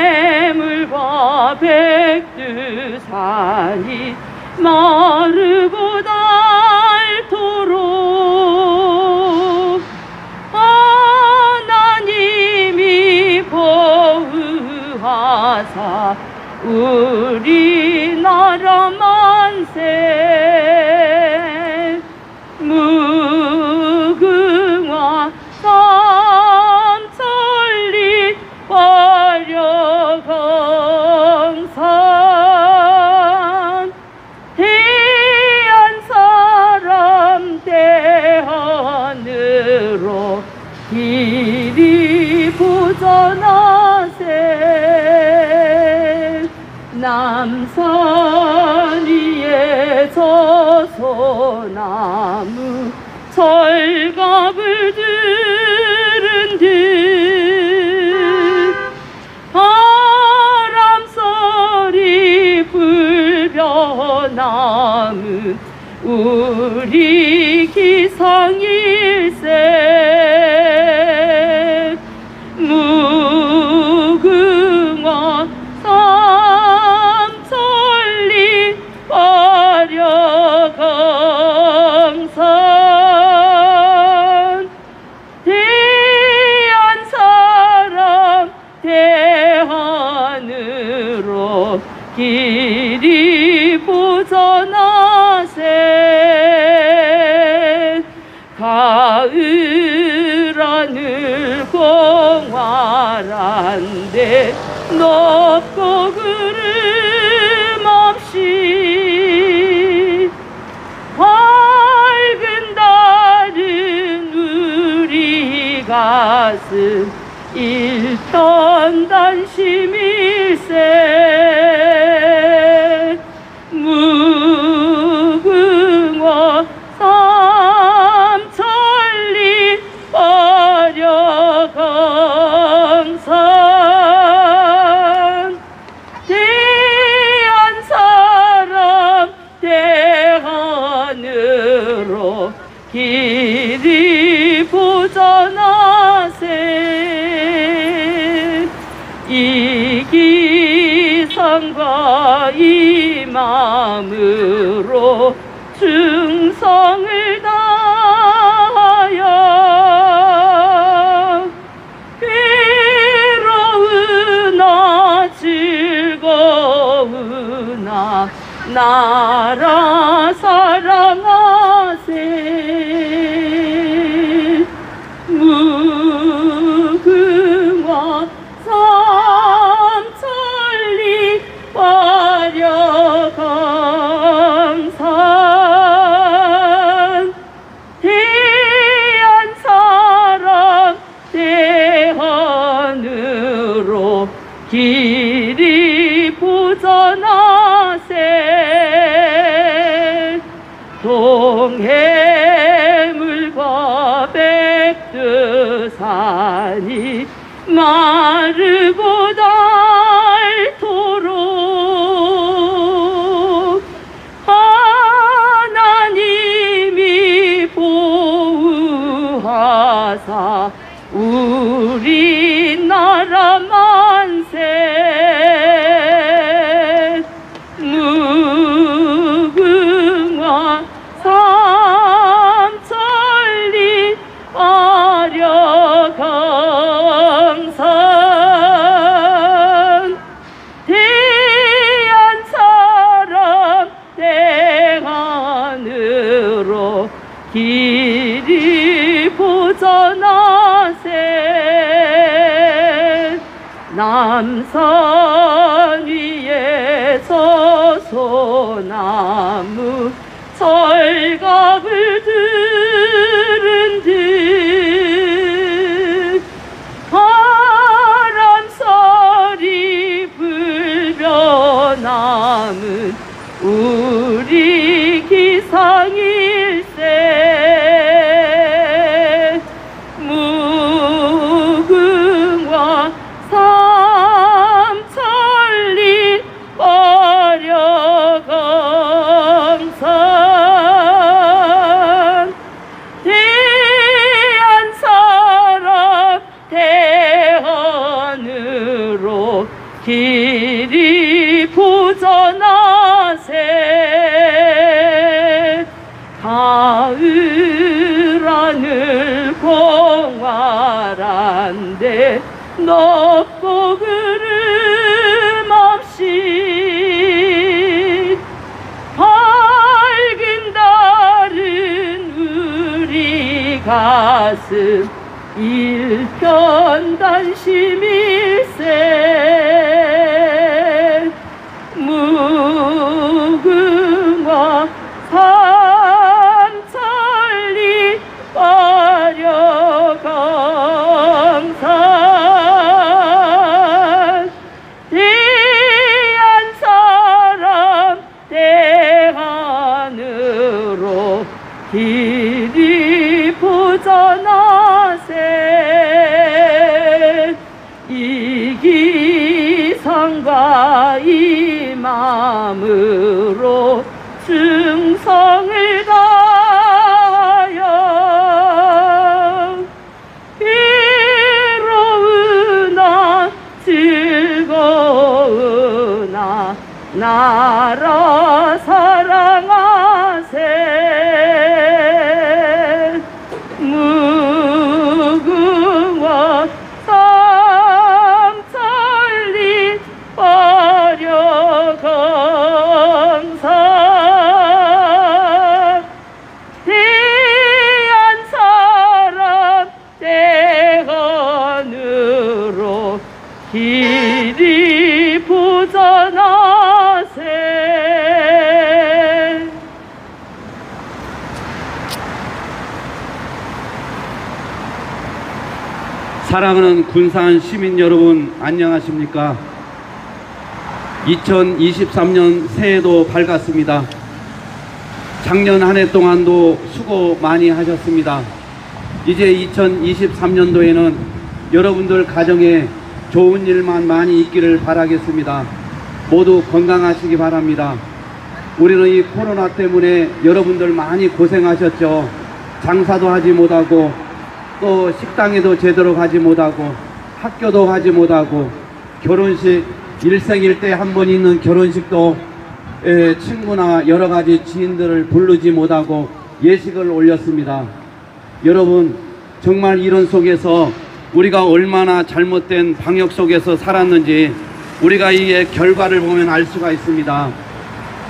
동해물과 백두산이 마르고 닳도록 하나님이 보호하사 우리나라 만세 무궁화 삼천리 화려강산 대한사람 대하늘로 길이 보전하세 남산 위에 저소나무 철갑을 들은 듯 바람소리 불벼남은 우리 기상일세 무궁화 삼천리 화려강산 대한사람 대하늘로 길이 보전하세 가을 하늘 공활한데 높고 구름 없이 밝은 달은 우리 가슴 일편단심일세 무궁화 삼천리 화려강산 대한사람 대하늘로 길이 보전하세 이 기상과 이 마음으로 충성을 다하여 괴로우나 즐거우나 나라 사랑하세 무궁화 삼천리 화려강산 대한사람 대하늘로 길이 보전하세 동해물과 백두산이 마르고 닳도록 하나님이 보호하사 우리나라 만세 무궁화 삼천리 화려강산 대한사람 대하늘로 길이 보전하세 남산 위에 저소나무 철갑을 들은 듯 바람소리 불벼남은 우리 기상일세 무궁화 삼천리 화려강산 안으로 길이 부전하세. 가을 하늘 공활한데 높고 구름 없이 밝은 달은 우리 가슴 일편단심일세. 무궁화 삼천리 화려강산 대한 사람 대한으로 길이 부전하세. 이 기상과 이 마음으로 충성을 다하여 괴로우나 즐거우나 나라 사랑하세. 무궁화 삼천리 화려강산 대한 사람 대한으로 길이 부전하세. 사랑하는 군산 시민 여러분, 안녕하십니까? 2023년 새해도 밝았습니다. 작년 한 해 동안도 수고 많이 하셨습니다. 이제 2023년도에는 여러분들 가정에 좋은 일만 많이 있기를 바라겠습니다. 모두 건강하시기 바랍니다. 우리는 이 코로나 때문에 여러분들 많이 고생하셨죠. 장사도 하지 못하고 또 식당에도 제대로 가지 못하고 학교도 가지 못하고 결혼식 일생일 때 한 번 있는 결혼식도 친구나 여러가지 지인들을 부르지 못하고 예식을 올렸습니다. 여러분, 정말 이런 속에서 우리가 얼마나 잘못된 방역 속에서 살았는지 우리가 이게 결과를 보면 알 수가 있습니다.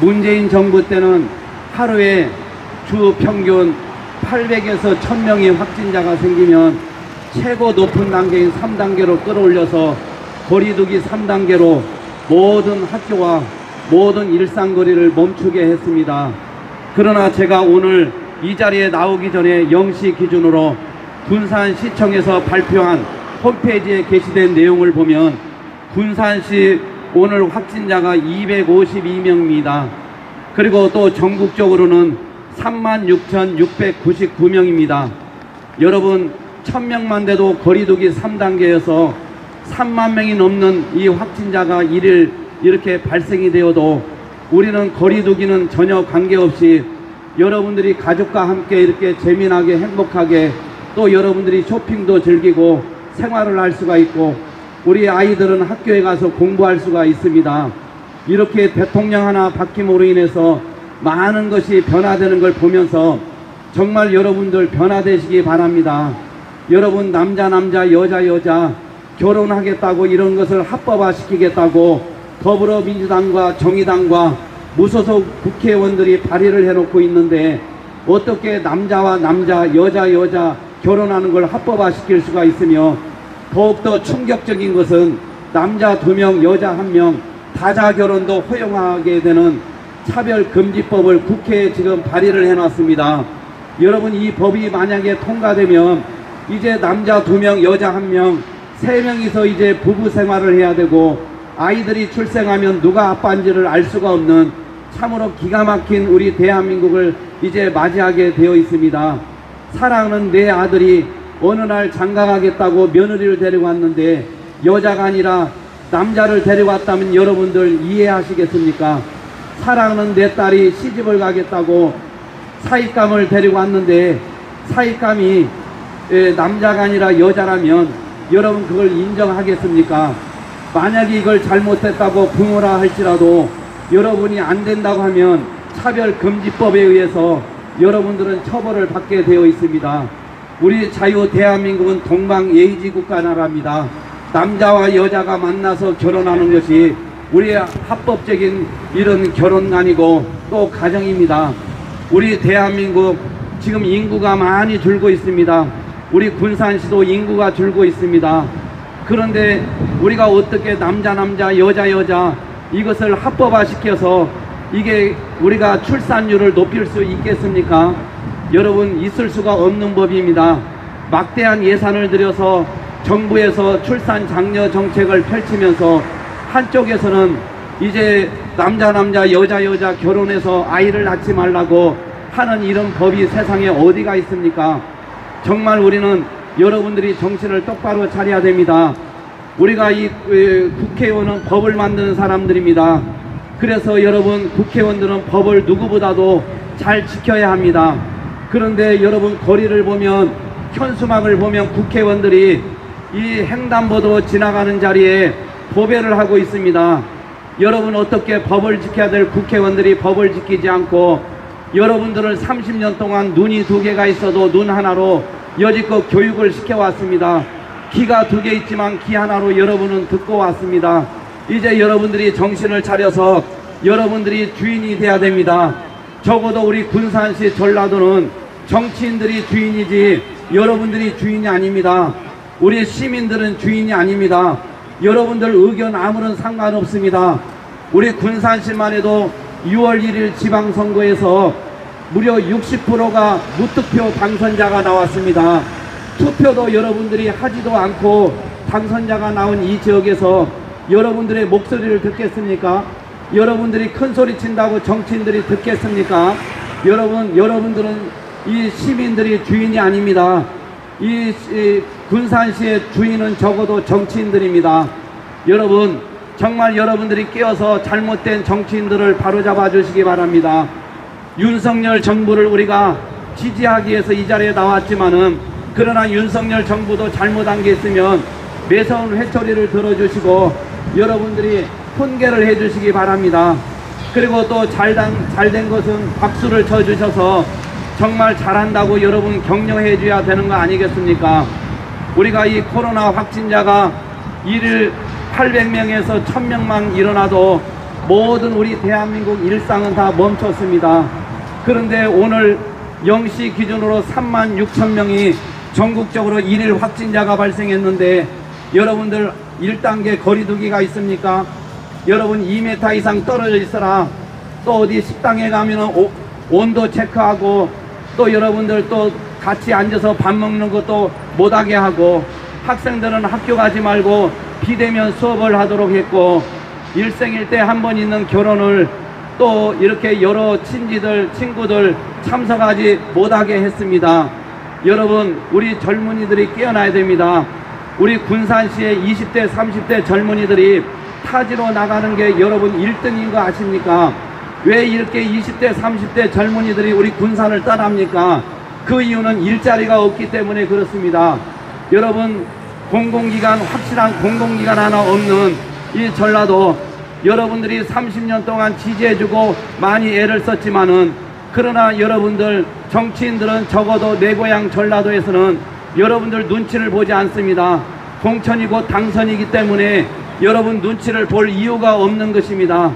문재인 정부 때는 하루에 주 평균 800에서 1000명의 확진자가 생기면 최고 높은 단계인 3단계로 끌어올려서 거리두기 3단계로 모든 학교와 모든 일상거리를 멈추게 했습니다. 그러나 제가 오늘 이 자리에 나오기 전에 0시 기준으로 군산시청에서 발표한 홈페이지에 게시된 내용을 보면 군산시 오늘 확진자가 252명입니다. 그리고 또 전국적으로는 36,699명입니다. 여러분, 1000명만 돼도 거리두기 3단계여서 3만 명이 넘는 이 확진자가 일일 이렇게 발생이 되어도 우리는 거리두기는 전혀 관계없이 여러분들이 가족과 함께 이렇게 재미나게 행복하게 또 여러분들이 쇼핑도 즐기고 생활을 할 수가 있고 우리 아이들은 학교에 가서 공부할 수가 있습니다. 이렇게 대통령 하나 바뀜으로 인해서 많은 것이 변화되는 걸 보면서 정말 여러분들 변화되시기 바랍니다. 여러분, 남자 여자 결혼하겠다고 이런 것을 합법화시키겠다고 더불어민주당과 정의당과 무소속 국회의원들이 발의를 해놓고 있는데 어떻게 남자와 남자 여자 결혼하는 걸 합법화시킬 수가 있으며 더욱더 충격적인 것은 남자 2명 여자 1명 다자 결혼도 허용하게 되는 차별금지법을 국회에 지금 발의를 해놨습니다. 여러분, 이 법이 만약에 통과되면 이제 남자 2명 여자 1명 3명이서 이제 부부 생활을 해야 되고 아이들이 출생하면 누가 아빠인지를 알 수가 없는 참으로 기가 막힌 우리 대한민국을 이제 맞이하게 되어 있습니다. 사랑하는 내 아들이 어느 날 장가가겠다고 며느리를 데리고 왔는데 여자가 아니라 남자를 데리고 왔다면 여러분들 이해하시겠습니까? 사랑하는 내 딸이 시집을 가겠다고 사윗감을 데리고 왔는데 사윗감이 남자가 아니라 여자라면 여러분 그걸 인정하겠습니까? 만약에 이걸 잘못했다고 부모라 할지라도 여러분이 안 된다고 하면 차별금지법에 의해서 여러분들은 처벌을 받게 되어 있습니다. 우리 자유 대한민국은 동방예의지 국가 나라입니다. 남자와 여자가 만나서 결혼하는 것이 우리의 합법적인 이런 결혼관이고 또 가정입니다. 우리 대한민국 지금 인구가 많이 줄고 있습니다. 우리 군산시도 인구가 줄고 있습니다. 그런데 우리가 어떻게 남자 여자 이것을 합법화시켜서 이게 우리가 출산율을 높일 수 있겠습니까? 여러분, 있을 수가 없는 법입니다. 막대한 예산을 들여서 정부에서 출산 장려 정책을 펼치면서 한쪽에서는 이제 남자 여자 결혼해서 아이를 낳지 말라고 하는 이런 법이 세상에 어디가 있습니까? 정말 우리는 여러분들이 정신을 똑바로 차려야 됩니다. 우리가 이 국회의원은 법을 만드는 사람들입니다. 그래서 여러분, 국회의원들은 법을 누구보다도 잘 지켜야 합니다. 그런데 여러분, 거리를 보면, 현수막을 보면 국회의원들이 이 횡단보도 지나가는 자리에 보배를 하고 있습니다. 여러분, 어떻게 법을 지켜야 될 국회의원들이 법을 지키지 않고 여러분들을 30년 동안 눈이 2개가 있어도 눈 하나로 여지껏 교육을 시켜왔습니다. 귀가 2개 있지만 귀 하나로 여러분은 듣고 왔습니다. 이제 여러분들이 정신을 차려서 여러분들이 주인이 돼야 됩니다. 적어도 우리 군산시 전라도는 정치인들이 주인이지 여러분들이 주인이 아닙니다. 우리 시민들은 주인이 아닙니다. 여러분들 의견 아무런 상관없습니다. 우리 군산시만 해도 6월 1일 지방선거에서 무려 60%가 무투표 당선자가 나왔습니다. 투표도 여러분들이 하지도 않고 당선자가 나온 이 지역에서 여러분들의 목소리를 듣겠습니까? 여러분들이 큰 소리 친다고 정치인들이 듣겠습니까? 여러분들은 이 시민들이 주인이 아닙니다. 이 군산시의 주인은 적어도 정치인들입니다. 여러분, 정말 여러분들이 깨어서 잘못된 정치인들을 바로잡아 주시기 바랍니다. 윤석열 정부를 우리가 지지하기 위해서 이 자리에 나왔지만은, 그러나 윤석열 정부도 잘못한 게 있으면 매서운 회초리를 들어주시고 여러분들이 훈계를 해주시기 바랍니다. 그리고 또 잘된 것은 박수를 쳐주셔서 정말 잘한다고 여러분 격려해 줘야 되는 거 아니겠습니까? 우리가 이 코로나 확진자가 일일 800명에서 1000명만 일어나도 모든 우리 대한민국 일상은 다 멈췄습니다. 그런데 오늘 0시 기준으로 36,000명이 전국적으로 일일 확진자가 발생했는데 여러분들 1단계 거리두기가 있습니까? 여러분 2m 이상 떨어져 있어라. 또 어디 식당에 가면은 온도 체크하고 또 여러분들 또 같이 앉아서 밥 먹는 것도 못하게 하고, 학생들은 학교 가지 말고 비대면 수업을 하도록 했고, 일생일 때 한 번 있는 결혼을 또 이렇게 여러 친구들 참석하지 못하게 했습니다. 여러분, 우리 젊은이들이 깨어나야 됩니다. 우리 군산시의 20대 30대 젊은이들이 타지로 나가는 게 여러분 1등인 거 아십니까? 왜 이렇게 20대 30대 젊은이들이 우리 군산을 떠납니까? 그 이유는 일자리가 없기 때문에 그렇습니다. 여러분, 확실한 공공기관 하나 없는 이 전라도, 여러분들이 30년 동안 지지해주고 많이 애를 썼지만은, 그러나 여러분들 정치인들은 적어도 내 고향 전라도에서는 여러분들 눈치를 보지 않습니다. 공천이고 당선이기 때문에 여러분 눈치를 볼 이유가 없는 것입니다.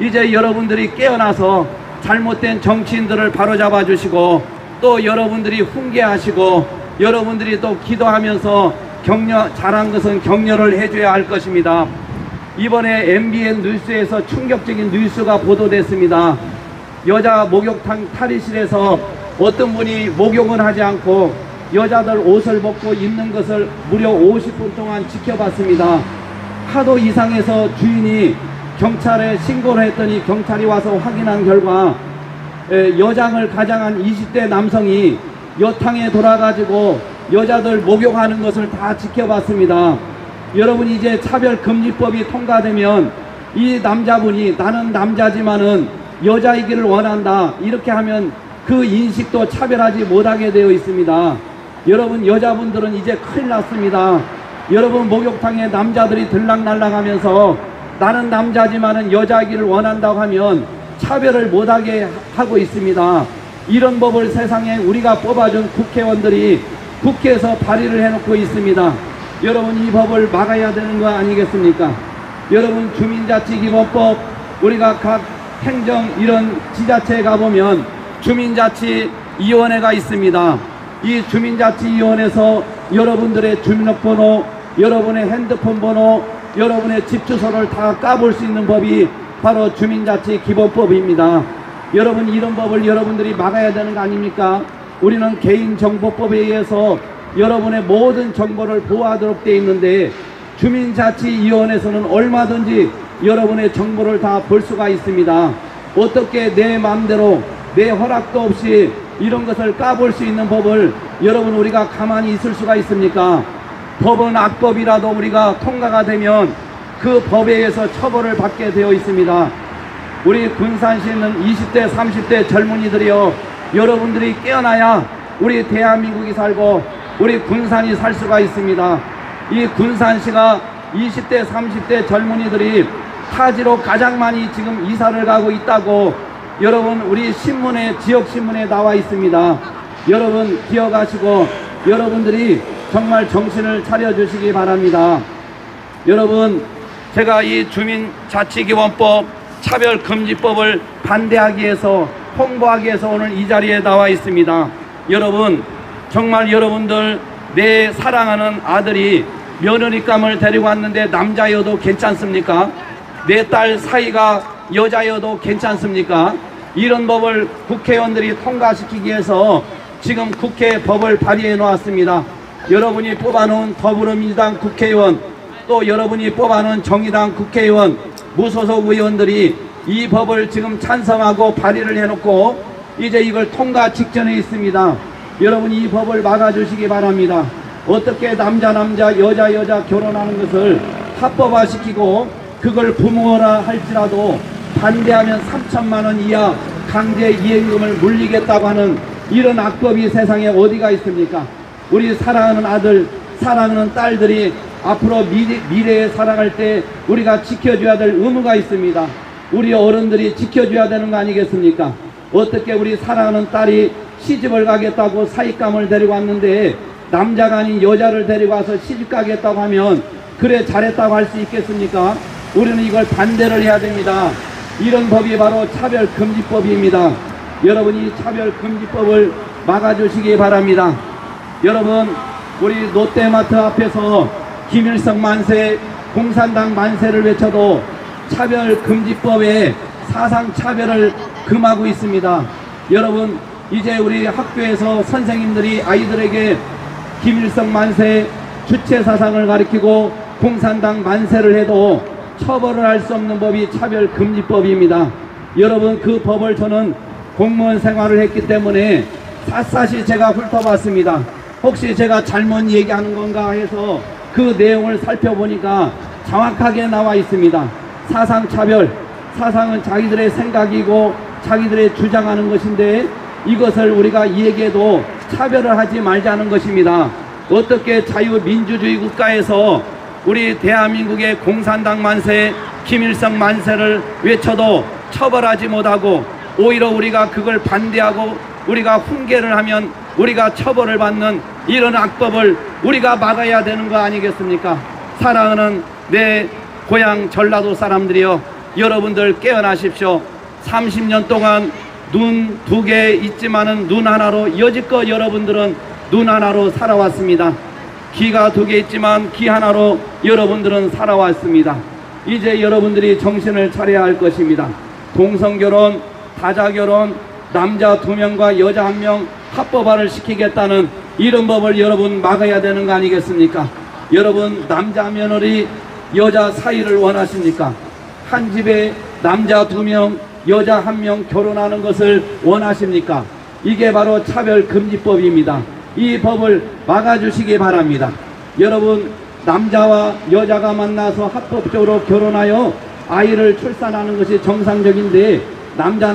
이제 여러분들이 깨어나서 잘못된 정치인들을 바로잡아 주시고, 또 여러분들이 훈계하시고, 여러분들이 또 기도하면서 잘한 것은 격려를 해줘야 할 것입니다. 이번에 MBN 뉴스에서 충격적인 뉴스가 보도됐습니다. 여자 목욕탕 탈의실에서 어떤 분이 목욕은 하지 않고 여자들 옷을 벗고 입는 것을 무려 50분 동안 지켜봤습니다. 하도 이상해서 주인이 경찰에 신고를 했더니 경찰이 와서 확인한 결과 여장을 가장한 20대 남성이 여탕에 돌아가지고 여자들 목욕하는 것을 다 지켜봤습니다. 여러분, 이제 차별금지법이 통과되면 이 남자분이 나는 남자지만은 여자이기를 원한다 이렇게 하면 그 인식도 차별하지 못하게 되어 있습니다. 여러분, 여자분들은 이제 큰일 났습니다. 여러분 목욕탕에 남자들이 들락날락하면서 나는 남자지만은 여자이기를 원한다고 하면 차별을 못하게 하고 있습니다. 이런 법을 세상에 우리가 뽑아준 국회의원들이 국회에서 발의를 해놓고 있습니다. 여러분 이 법을 막아야 되는 거 아니겠습니까? 여러분 주민자치기본법, 우리가 각 행정 이런 지자체에 가보면 주민자치위원회가 있습니다. 이 주민자치위원회에서 여러분들의 주민등록번호, 여러분의 핸드폰 번호, 여러분의 집 주소를 다 까볼 수 있는 법이 바로 주민자치기본법입니다. 여러분 이런 법을 여러분들이 막아야 되는 거 아닙니까? 우리는 개인정보법에 의해서 여러분의 모든 정보를 보호하도록 되어 있는데 주민자치위원회에서는 얼마든지 여러분의 정보를 다 볼 수가 있습니다. 어떻게 내 마음대로 내 허락도 없이 이런 것을 까볼 수 있는 법을 여러분 우리가 가만히 있을 수가 있습니까? 법은 악법이라도 우리가 통과가 되면 그 법에 의해서 처벌을 받게 되어 있습니다. 우리 군산시에 있는 20대 30대 젊은이들이요, 여러분들이 깨어나야 우리 대한민국이 살고 우리 군산이 살 수가 있습니다. 이 군산시가 20대 30대 젊은이들이 타지로 가장 많이 지금 이사를 가고 있다고 여러분 우리 신문에, 지역신문에 나와 있습니다. 여러분 기억하시고 여러분들이 정말 정신을 차려주시기 바랍니다. 여러분 제가 이 주민자치기본법 차별금지법을 반대하기 위해서, 홍보하기 위해서 오늘 이 자리에 나와 있습니다. 여러분 정말 여러분들 내 사랑하는 아들이 며느리감을 데리고 왔는데 남자여도 괜찮습니까? 내 딸 사이가 여자여도 괜찮습니까? 이런 법을 국회의원들이 통과시키기 위해서 지금 국회에 법을 발의해 놓았습니다. 여러분이 뽑아놓은 더불어민주당 국회의원, 또 여러분이 뽑아놓은 정의당 국회의원, 무소속 의원들이 이 법을 지금 찬성하고 발의를 해놓고 이제 이걸 통과 직전에 있습니다. 여러분 이 법을 막아주시기 바랍니다. 어떻게 남자 여자 결혼하는 것을 합법화시키고 그걸 부모라 할지라도 반대하면 3천만 원 이하 강제 이행금을 물리겠다고 하는 이런 악법이 세상에 어디가 있습니까? 우리 사랑하는 아들, 사랑하는 딸들이 앞으로 미래에 살아갈 때 우리가 지켜줘야 될 의무가 있습니다. 우리 어른들이 지켜줘야 되는 거 아니겠습니까? 어떻게 우리 사랑하는 딸이 시집을 가겠다고 사익감을 데리고 왔는데 남자가 아닌 여자를 데리고 와서 시집 가겠다고 하면 그래 잘했다고 할 수 있겠습니까? 우리는 이걸 반대를 해야 됩니다. 이런 법이 바로 차별금지법입니다. 여러분 이 차별금지법을 막아주시기 바랍니다. 여러분 우리 롯데마트 앞에서 김일성 만세, 공산당 만세를 외쳐도 차별금지법에 사상차별을 금하고 있습니다. 여러분 이제 우리 학교에서 선생님들이 아이들에게 김일성 만세, 주체사상을 가리키고 공산당 만세를 해도 처벌을 할 수 없는 법이 차별금지법입니다. 여러분 그 법을 저는 공무원 생활을 했기 때문에 샅샅이 제가 훑어봤습니다. 혹시 제가 잘못 얘기하는 건가 해서 그 내용을 살펴보니까 정확하게 나와 있습니다. 사상차별, 사상은 자기들의 생각이고 자기들의 주장하는 것인데 이것을 우리가 얘기해도 차별을 하지 말자는 것입니다. 어떻게 자유민주주의 국가에서 우리 대한민국의 공산당 만세, 김일성 만세를 외쳐도 처벌하지 못하고 오히려 우리가 그걸 반대하고 우리가 훈계를 하면 우리가 처벌을 받는 이런 악법을 우리가 막아야 되는 거 아니겠습니까? 사랑하는 내 고향 전라도 사람들이여, 여러분들 깨어나십시오. 30년 동안 눈 2개 있지만은 눈 하나로, 여지껏 여러분들은 눈 하나로 살아왔습니다. 귀가 2개 있지만 귀 하나로 여러분들은 살아왔습니다. 이제 여러분들이 정신을 차려야 할 것입니다. 동성결혼, 다자결혼, 남자 2명과 여자 1명 합법화를 시키겠다는 이런 법을 여러분 막아야 되는 거 아니겠습니까? 여러분 남자 며느리 여자 사이를 원하십니까? 한 집에 남자 2명 여자 1명 결혼하는 것을 원하십니까? 이게 바로 차별금지법입니다. 이 법을 막아주시기 바랍니다. 여러분 남자와 여자가 만나서 합법적으로 결혼하여 아이를 출산하는 것이 정상적인데 남자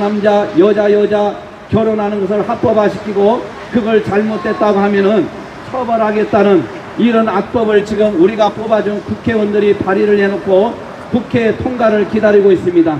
여자 결혼하는 것을 합법화시키고 그걸 잘못됐다고 하면은 처벌하겠다는 이런 악법을 지금 우리가 뽑아준 국회의원들이 발의를 해놓고 국회 통과를 기다리고 있습니다.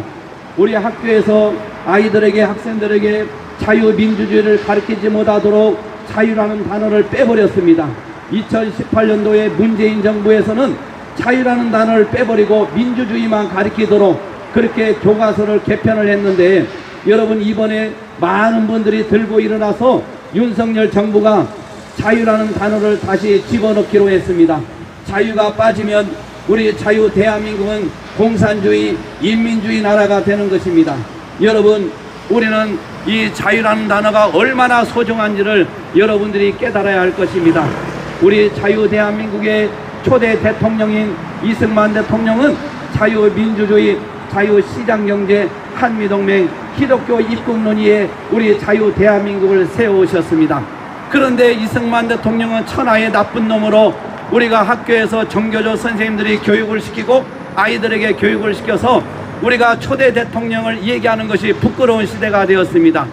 우리 학교에서 아이들에게, 학생들에게 자유민주주의를 가르치지 못하도록 자유라는 단어를 빼버렸습니다. 2018년도에 문재인 정부에서는 자유라는 단어를 빼버리고 민주주의만 가르치도록 그렇게 교과서를 개편을 했는데, 여러분 이번에 많은 분들이 들고 일어나서 윤석열 정부가 자유라는 단어를 다시 집어넣기로 했습니다. 자유가 빠지면 우리 자유 대한민국은 공산주의, 인민주의 나라가 되는 것입니다. 여러분, 우리는 이 자유라는 단어가 얼마나 소중한지를 여러분들이 깨달아야 할 것입니다. 우리 자유 대한민국의 초대 대통령인 이승만 대통령은 자유민주주의, 자유시장경제, 한미동맹, 기독교 입국논의에 우리 자유 대한민국을 세우셨습니다. 그런데 이승만 대통령은 천하의 나쁜 놈으로 우리가 학교에서 정교조 선생님들이 교육을 시키고 아이들에게 교육을 시켜서 우리가 초대 대통령을 얘기하는 것이 부끄러운 시대가 되었습니다.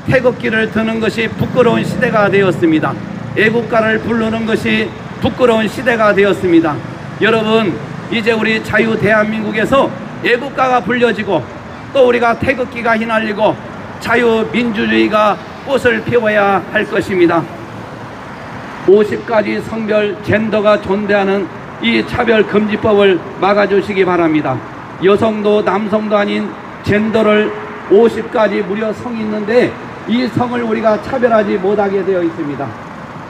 태극기를 드는 것이 부끄러운 시대가 되었습니다. 애국가를 부르는 것이 부끄러운 시대가 되었습니다. 여러분, 이제 우리 자유 대한민국에서 애국가가 불려지고 또 우리가 태극기가 휘날리고 자유민주주의가 꽃을 피워야 할 것입니다. 50가지 성별, 젠더가 존재하는 이 차별금지법을 막아주시기 바랍니다. 여성도 남성도 아닌 젠더를 50가지 무려 성이 있는데 이 성을 우리가 차별하지 못하게 되어 있습니다.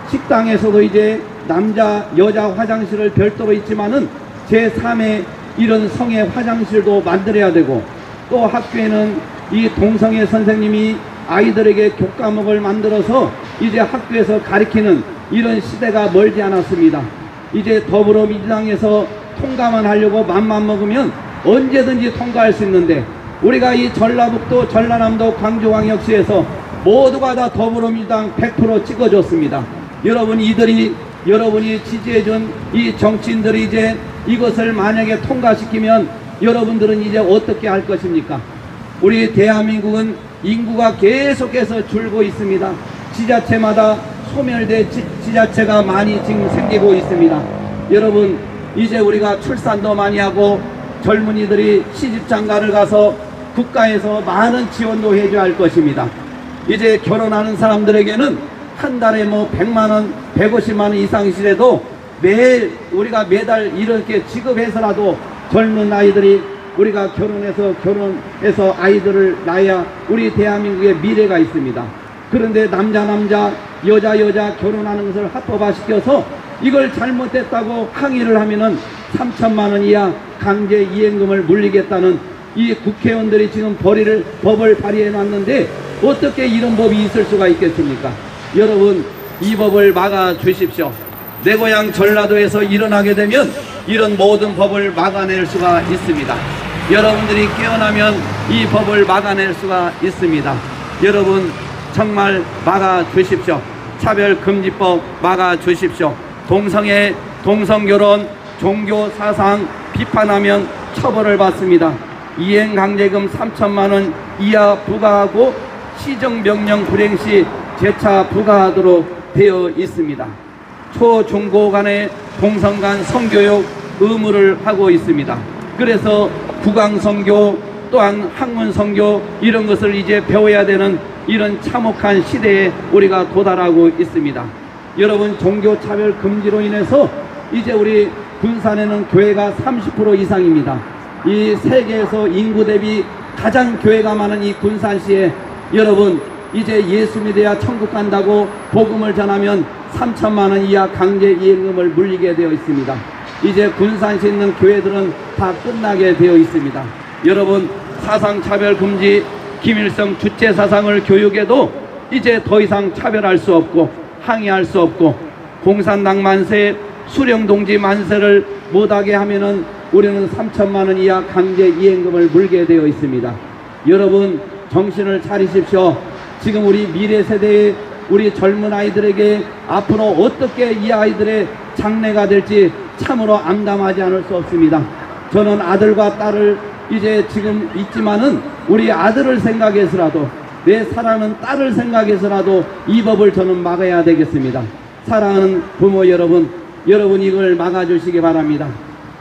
식당에서도 이제 남자, 여자 화장실을 별도로 있지만은 제3의 이런 성의 화장실도 만들어야 되고, 또 학교에는 이 동성애 선생님이 아이들에게 교과목을 만들어서 이제 학교에서 가르치는 이런 시대가 멀지 않았습니다. 이제 더불어민주당에서 통과만 하려고 맘만 먹으면 언제든지 통과할 수 있는데, 우리가 이 전라북도, 전라남도, 광주광역시에서 모두가 다 더불어민주당 100% 찍어줬습니다. 여러분이 지지해준 이 정치인들이 이제 이것을 만약에 통과시키면 여러분들은 이제 어떻게 할 것입니까? 우리 대한민국은 인구가 계속해서 줄고 있습니다. 지자체마다 소멸된 지자체가 많이 지금 생기고 있습니다. 여러분, 이제 우리가 출산도 많이 하고 젊은이들이 시집장가를 가서 국가에서 많은 지원도 해줘야 할 것입니다. 이제 결혼하는 사람들에게는 한 달에 뭐 100만원, 150만원 이상이시라도 우리가 매달 이렇게 지급해서라도 젊은 아이들이 우리가 결혼해서 아이들을 낳아야 우리 대한민국의 미래가 있습니다. 그런데 남자, 여자 결혼하는 것을 합법화시켜서 이걸 잘못했다고 항의를 하면은 3천만원 이하 강제 이행금을 물리겠다는 이 국회의원들이 지금 법을 발의해 놨는데 어떻게 이런 법이 있을 수가 있겠습니까? 여러분, 이 법을 막아 주십시오. 내 고향 전라도에서 일어나게 되면 이런 모든 법을 막아낼 수가 있습니다. 여러분들이 깨어나면 이 법을 막아낼 수가 있습니다. 여러분, 정말 막아 주십시오. 차별금지법 막아 주십시오. 동성애, 동성결혼, 종교사상 비판하면 처벌을 받습니다. 이행강제금 3천만원 이하 부과하고 시정명령 불행 시 재차 부과하도록 되어 있습니다. 초, 중, 고 간의 동성 간 성교육 의무를 하고 있습니다. 그래서 국왕성교 또한 학문성교 이런 것을 이제 배워야 되는 이런 참혹한 시대에 우리가 도달하고 있습니다. 여러분, 종교차별 금지로 인해서 이제 우리 군산에는 교회가 30% 이상입니다. 이 세계에서 인구 대비 가장 교회가 많은 이 군산시에 여러분, 이제 예수 믿어야 천국 간다고 복음을 전하면 3천만원 이하 강제 이행금을 물리게 되어 있습니다. 이제 군산시에 있는 교회들은 다 끝나게 되어 있습니다. 여러분, 사상차별 금지, 김일성 주체 사상을 교육해도 이제 더 이상 차별할 수 없고 항의할 수 없고 공산당 만세, 수령동지 만세를 못하게 하면은 우리는 3천만원 이하 강제 이행금을 물게 되어 있습니다. 여러분, 정신을 차리십시오. 지금 우리 미래 세대의 우리 젊은 아이들에게 앞으로 어떻게 이 아이들의 장래가 될지 참으로 암담하지 않을 수 없습니다. 저는 아들과 딸을 이제 지금 있지만은 우리 아들을 생각해서라도, 내 사랑하는 딸을 생각해서라도 이 법을 저는 막아야 되겠습니다. 사랑하는 부모 여러분, 여러분 이걸 막아주시기 바랍니다.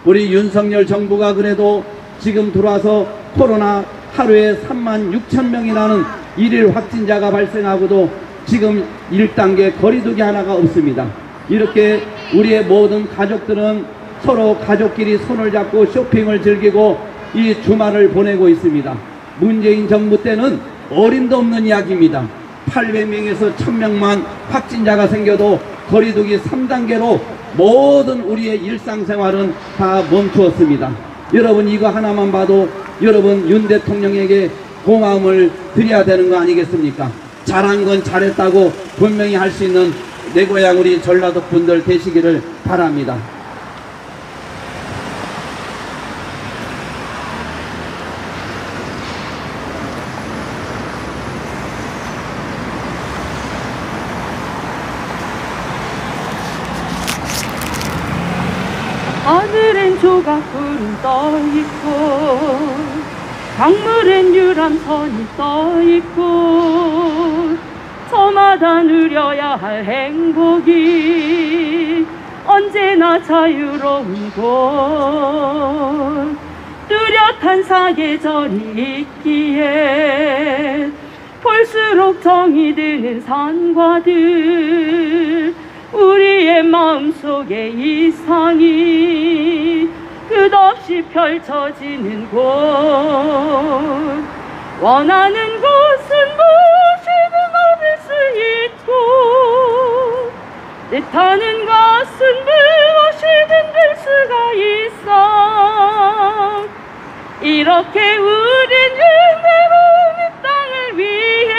우리 윤석열 정부가 그래도 지금 들어와서 코로나 하루에 36,000명이라는 일일 확진자가 발생하고도 지금 1단계 거리두기 하나가 없습니다. 이렇게 우리의 모든 가족들은 서로 가족끼리 손을 잡고 쇼핑을 즐기고 이 주말을 보내고 있습니다. 문재인 정부 때는 어림도 없는 이야기입니다. 800명에서 1000명만 확진자가 생겨도 거리두기 3단계로 모든 우리의 일상생활은 다 멈추었습니다. 여러분 이거 하나만 봐도 여러분 윤 대통령에게 고마움을 드려야 되는 거 아니겠습니까? 잘한 건 잘했다고 분명히 할 수 있는 내 고향 우리 전라도 분들 되시기를 바랍니다. 하늘엔 조각구름 떠있고 강물엔 유람선이 떠있고 저마다 누려야 할 행복이 언제나 자유로운 곳 뚜렷한 사계절이 있기에 볼수록 정이 드는 산과들 우리의 마음속에 이상이 끝없이 펼쳐지는 곳 원하는 곳은 무엇이든 얻을 수 있고 뜻하는 것은 무엇이든 될 수가 있어 이렇게 우린 은혜로운 이 땅을 위해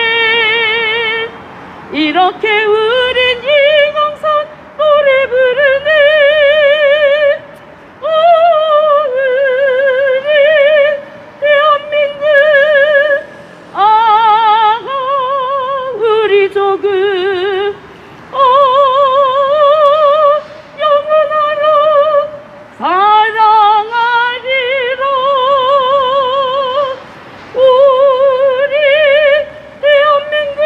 이렇게 우린 이광선 노래 부르네 우리 대한민국 우리 조국 영원하로 사랑하리라 우리 대한민국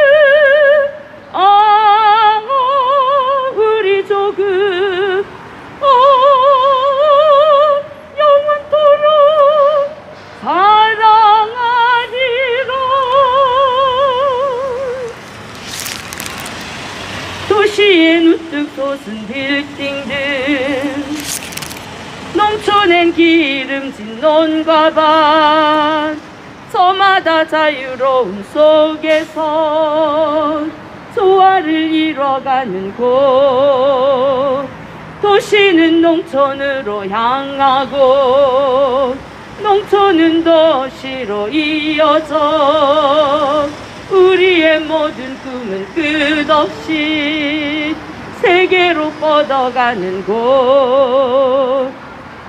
우리 조국 영원토록 사랑하리라 도시엔 우뚝 솟은 빌딩들 농촌엔 기름진 논과 밭 저마다 자유로움 속에서 조화를 이뤄가는 곳 도시는 농촌으로 향하고 농촌은 도시로 이어져 우리의 모든 꿈은 끝없이 세계로 뻗어가는 곳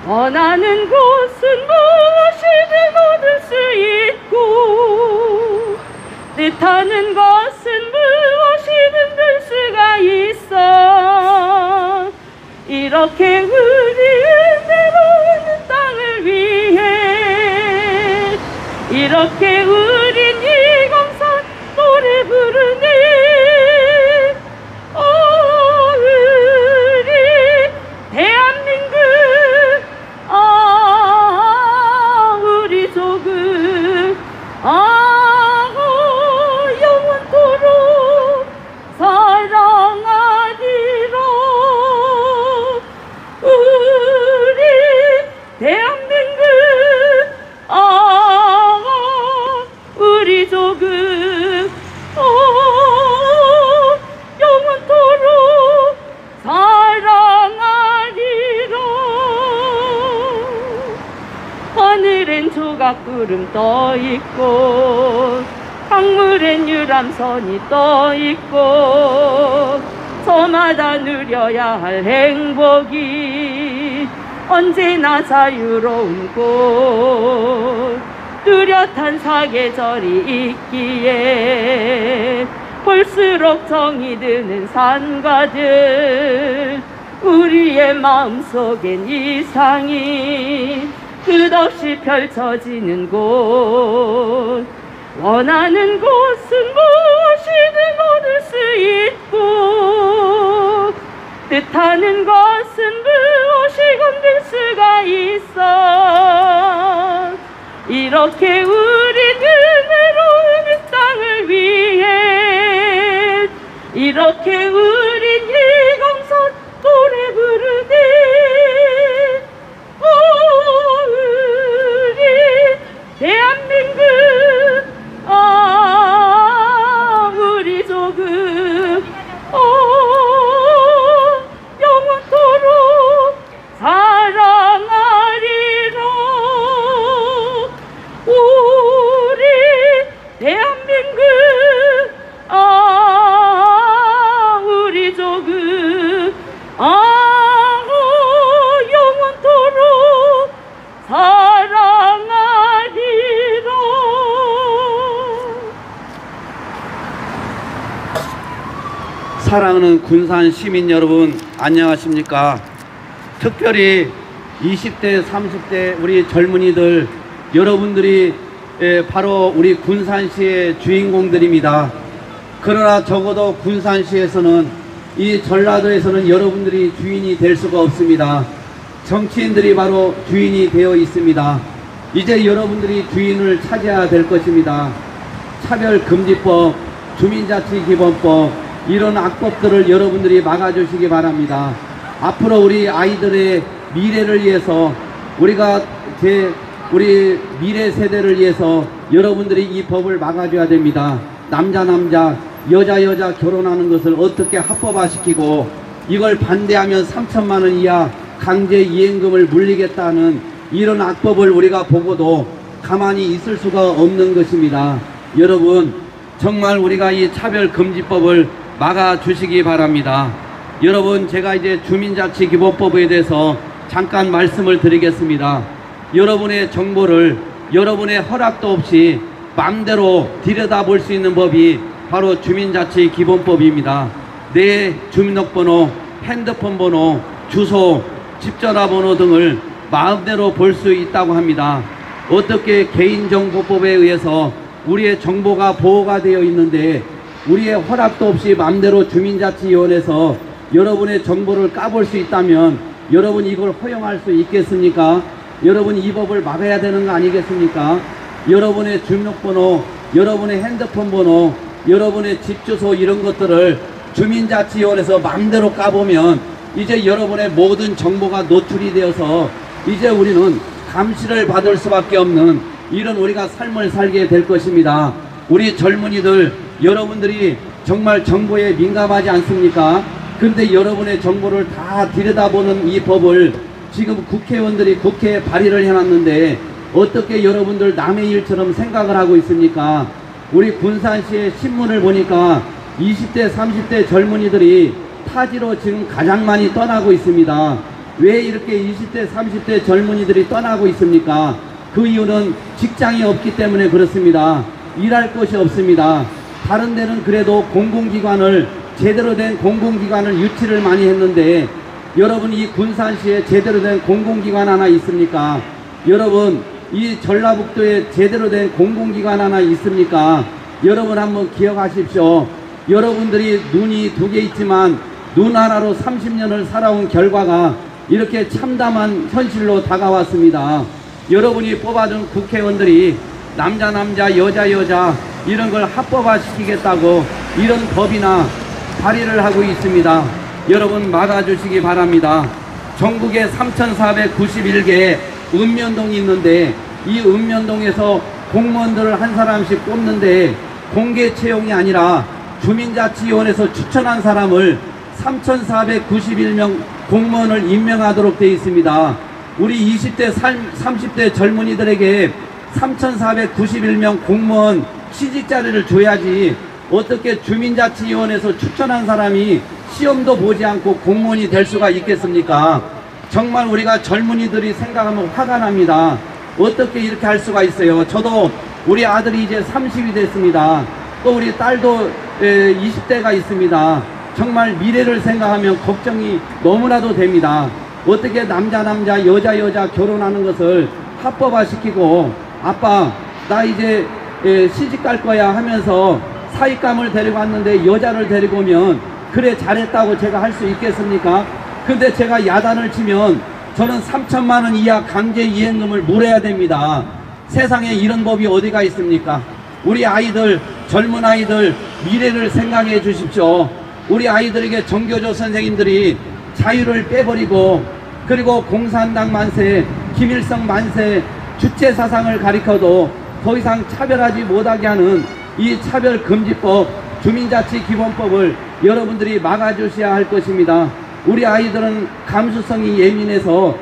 원하는 곳은 무엇이든 얻을 수 있고 뜻하는 것은 무엇이든 될 수가 있어 이렇게 우리 은혜로운 땅을 위해 이렇게 우린 이광선 노래 부르네 우리 대한민국 우리 조국 영원토록 사랑하리라 우리 대한민국 우리 조국 영원토록 사랑하리라 하늘엔 조각구름 떠있고 강물엔 유람선이 떠있고 저마다 누려야 할 행복이 언제나 자유로운 곳 뚜렷한 사계절이 있기에 볼수록 정이 드는 산과들 우리의 마음속엔 이상이 끝없이 펼쳐지는 곳 원하는 곳은 무엇이든 얻을 수 있고 뜻하는 것은 무엇이 건들 수가 있어. 이렇게 우리는 외로운 이 땅을 위해 이렇게 우린 이공선 노래 부르네. 우리 대한민국 우리 조국 영원토록 사랑하리라. 우리 대한민국 우리 조국 영원토록 사랑하리라. 사랑하는 군산 시민 여러분, 안녕하십니까? 특별히 20대, 30대 우리 젊은이들, 여러분들이 바로 우리 군산시의 주인공들입니다. 그러나 적어도 군산시에서는, 이 전라도에서는 여러분들이 주인이 될 수가 없습니다. 정치인들이 바로 주인이 되어 있습니다. 이제 여러분들이 주인을 차지해야 될 것입니다. 차별금지법, 주민자치기본법, 이런 악법들을 여러분들이 막아주시기 바랍니다. 앞으로 우리 아이들의 미래를 위해서, 우리 미래 세대를 위해서 여러분들이 이 법을 막아줘야 됩니다. 남자 여자 결혼하는 것을 어떻게 합법화시키고, 이걸 반대하면 3천만 원 이하 강제 이행금을 물리겠다는 이런 악법을 우리가 보고도 가만히 있을 수가 없는 것입니다. 여러분, 정말 우리가 이 차별금지법을 막아주시기 바랍니다. 여러분, 제가 이제 주민자치기본법에 대해서 잠깐 말씀을 드리겠습니다. 여러분의 정보를 여러분의 허락도 없이 마음대로 들여다볼 수 있는 법이 바로 주민자치기본법입니다. 내 주민등록번호, 핸드폰 번호, 주소, 집전화번호 등을 마음대로 볼 수 있다고 합니다. 어떻게 개인정보법에 의해서 우리의 정보가 보호가 되어 있는데 우리의 허락도 없이 마음대로 주민자치위원회에서 여러분의 정보를 까볼 수 있다면 여러분 이걸 허용할 수 있겠습니까? 여러분 이 법을 막아야 되는 거 아니겠습니까? 여러분의 주민등록번호, 여러분의 핸드폰 번호, 여러분의 집주소 이런 것들을 주민자치위원회에서 마음대로 까보면 이제 여러분의 모든 정보가 노출이 되어서 이제 우리는 감시를 받을 수밖에 없는 이런 우리가 삶을 살게 될 것입니다. 우리 젊은이들, 여러분들이 정말 정보에 민감하지 않습니까? 근데 여러분의 정보를 다 들여다보는 이 법을 지금 국회의원들이 국회에 발의를 해놨는데 어떻게 여러분들 남의 일처럼 생각을 하고 있습니까? 우리 군산시의 신문을 보니까 20대 30대 젊은이들이 타지로 지금 가장 많이 떠나고 있습니다. 왜 이렇게 20대 30대 젊은이들이 떠나고 있습니까? 그 이유는 직장이 없기 때문에 그렇습니다. 일할 곳이 없습니다. 다른 데는 그래도 공공기관을, 제대로 된 공공기관을 유치를 많이 했는데 여러분 이 군산시에 제대로 된 공공기관 하나 있습니까? 여러분 이 전라북도에 제대로 된 공공기관 하나 있습니까? 여러분 한번 기억하십시오. 여러분들이 눈이 두 개 있지만 눈 하나로 30년을 살아온 결과가 이렇게 참담한 현실로 다가왔습니다. 여러분이 뽑아준 국회의원들이 남자 여자 이런 걸 합법화시키겠다고 이런 법이나 발의를 하고 있습니다. 여러분 막아주시기 바랍니다. 전국에 3,491개의 읍면동이 있는데 이 읍면동에서 공무원들을 한 사람씩 뽑는데 공개 채용이 아니라 주민자치위원회에서 추천한 사람을 3,491명 공무원을 임명하도록 되어 있습니다. 우리 20대 30대 젊은이들에게 3,491명 공무원 취직자리를 줘야지 어떻게 주민자치위원회에서 추천한 사람이 시험도 보지 않고 공무원이 될 수가 있겠습니까? 정말 우리가 젊은이들이 생각하면 화가 납니다. 어떻게 이렇게 할 수가 있어요? 저도 우리 아들이 이제 30이 됐습니다. 또 우리 딸도 20대가 있습니다. 정말 미래를 생각하면 걱정이 너무나도 됩니다. 어떻게 남자 여자 결혼하는 것을 합법화시키고 아빠 나 이제 시집 갈 거야 하면서 사익감을 데리고 왔는데 여자를 데리고 오면 그래 잘했다고 제가 할 수 있겠습니까? 근데 제가 야단을 치면 저는 3천만 원 이하 강제 이행금을 물어야 됩니다. 세상에 이런 법이 어디가 있습니까? 우리 아이들, 젊은 아이들 미래를 생각해 주십시오. 우리 아이들에게 정교조 선생님들이 자유를 빼버리고, 그리고 공산당 만세, 김일성 만세, 주체사상을 가리켜도 더 이상 차별하지 못하게 하는 이 차별금지법, 주민자치기본법을 여러분들이 막아주셔야 할 것입니다. 우리 아이들은 감수성이 예민해서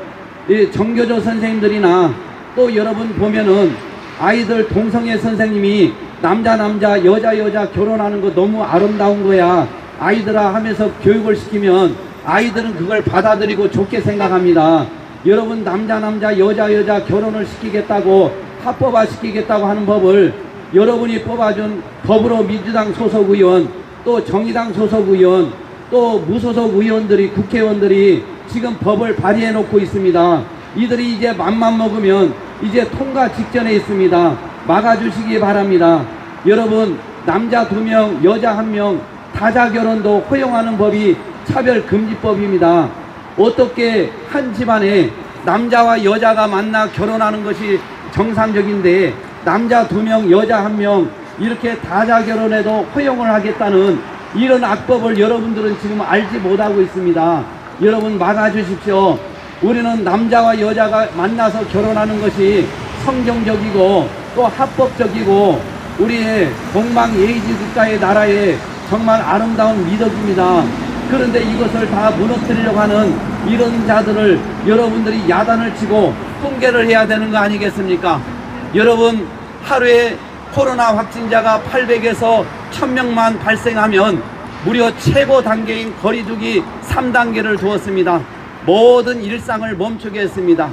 이 정교조 선생님들이나 또 여러분 보면은 아이들 동성애 선생님이 남자 여자 결혼하는 거 너무 아름다운 거야 아이들아 하면서 교육을 시키면 아이들은 그걸 받아들이고 좋게 생각합니다. 여러분 남자 여자 결혼을 시키겠다고 합법화 시키겠다고 하는 법을 여러분이 뽑아준 더불어민주당 소속 의원, 또 정의당 소속 의원, 또 무소속 의원들이, 국회의원들이 지금 법을 발의해 놓고 있습니다. 이들이 이제 맘만 먹으면 이제 통과 직전에 있습니다. 막아주시기 바랍니다. 여러분, 남자 2명, 여자 1명 다자결혼도 허용하는 법이 차별금지법입니다. 어떻게 한 집안에 남자와 여자가 만나 결혼하는 것이 정상적인데 남자 2명, 여자 1명 이렇게 다자결혼에도 허용을 하겠다는 이런 악법을 여러분들은 지금 알지 못하고 있습니다. 여러분 막아주십시오. 우리는 남자와 여자가 만나서 결혼하는 것이 성경적이고 또 합법적이고 우리의 동방예의지 국가의 나라의 정말 아름다운 미덕입니다. 그런데 이것을 다 무너뜨리려고 하는 이런 자들을 여러분들이 야단을 치고 통계를 해야 되는 거 아니겠습니까? 여러분, 하루에 코로나 확진자가 800에서 1000명만 발생하면 무려 최고 단계인 거리두기 3단계를 두었습니다. 모든 일상을 멈추게 했습니다.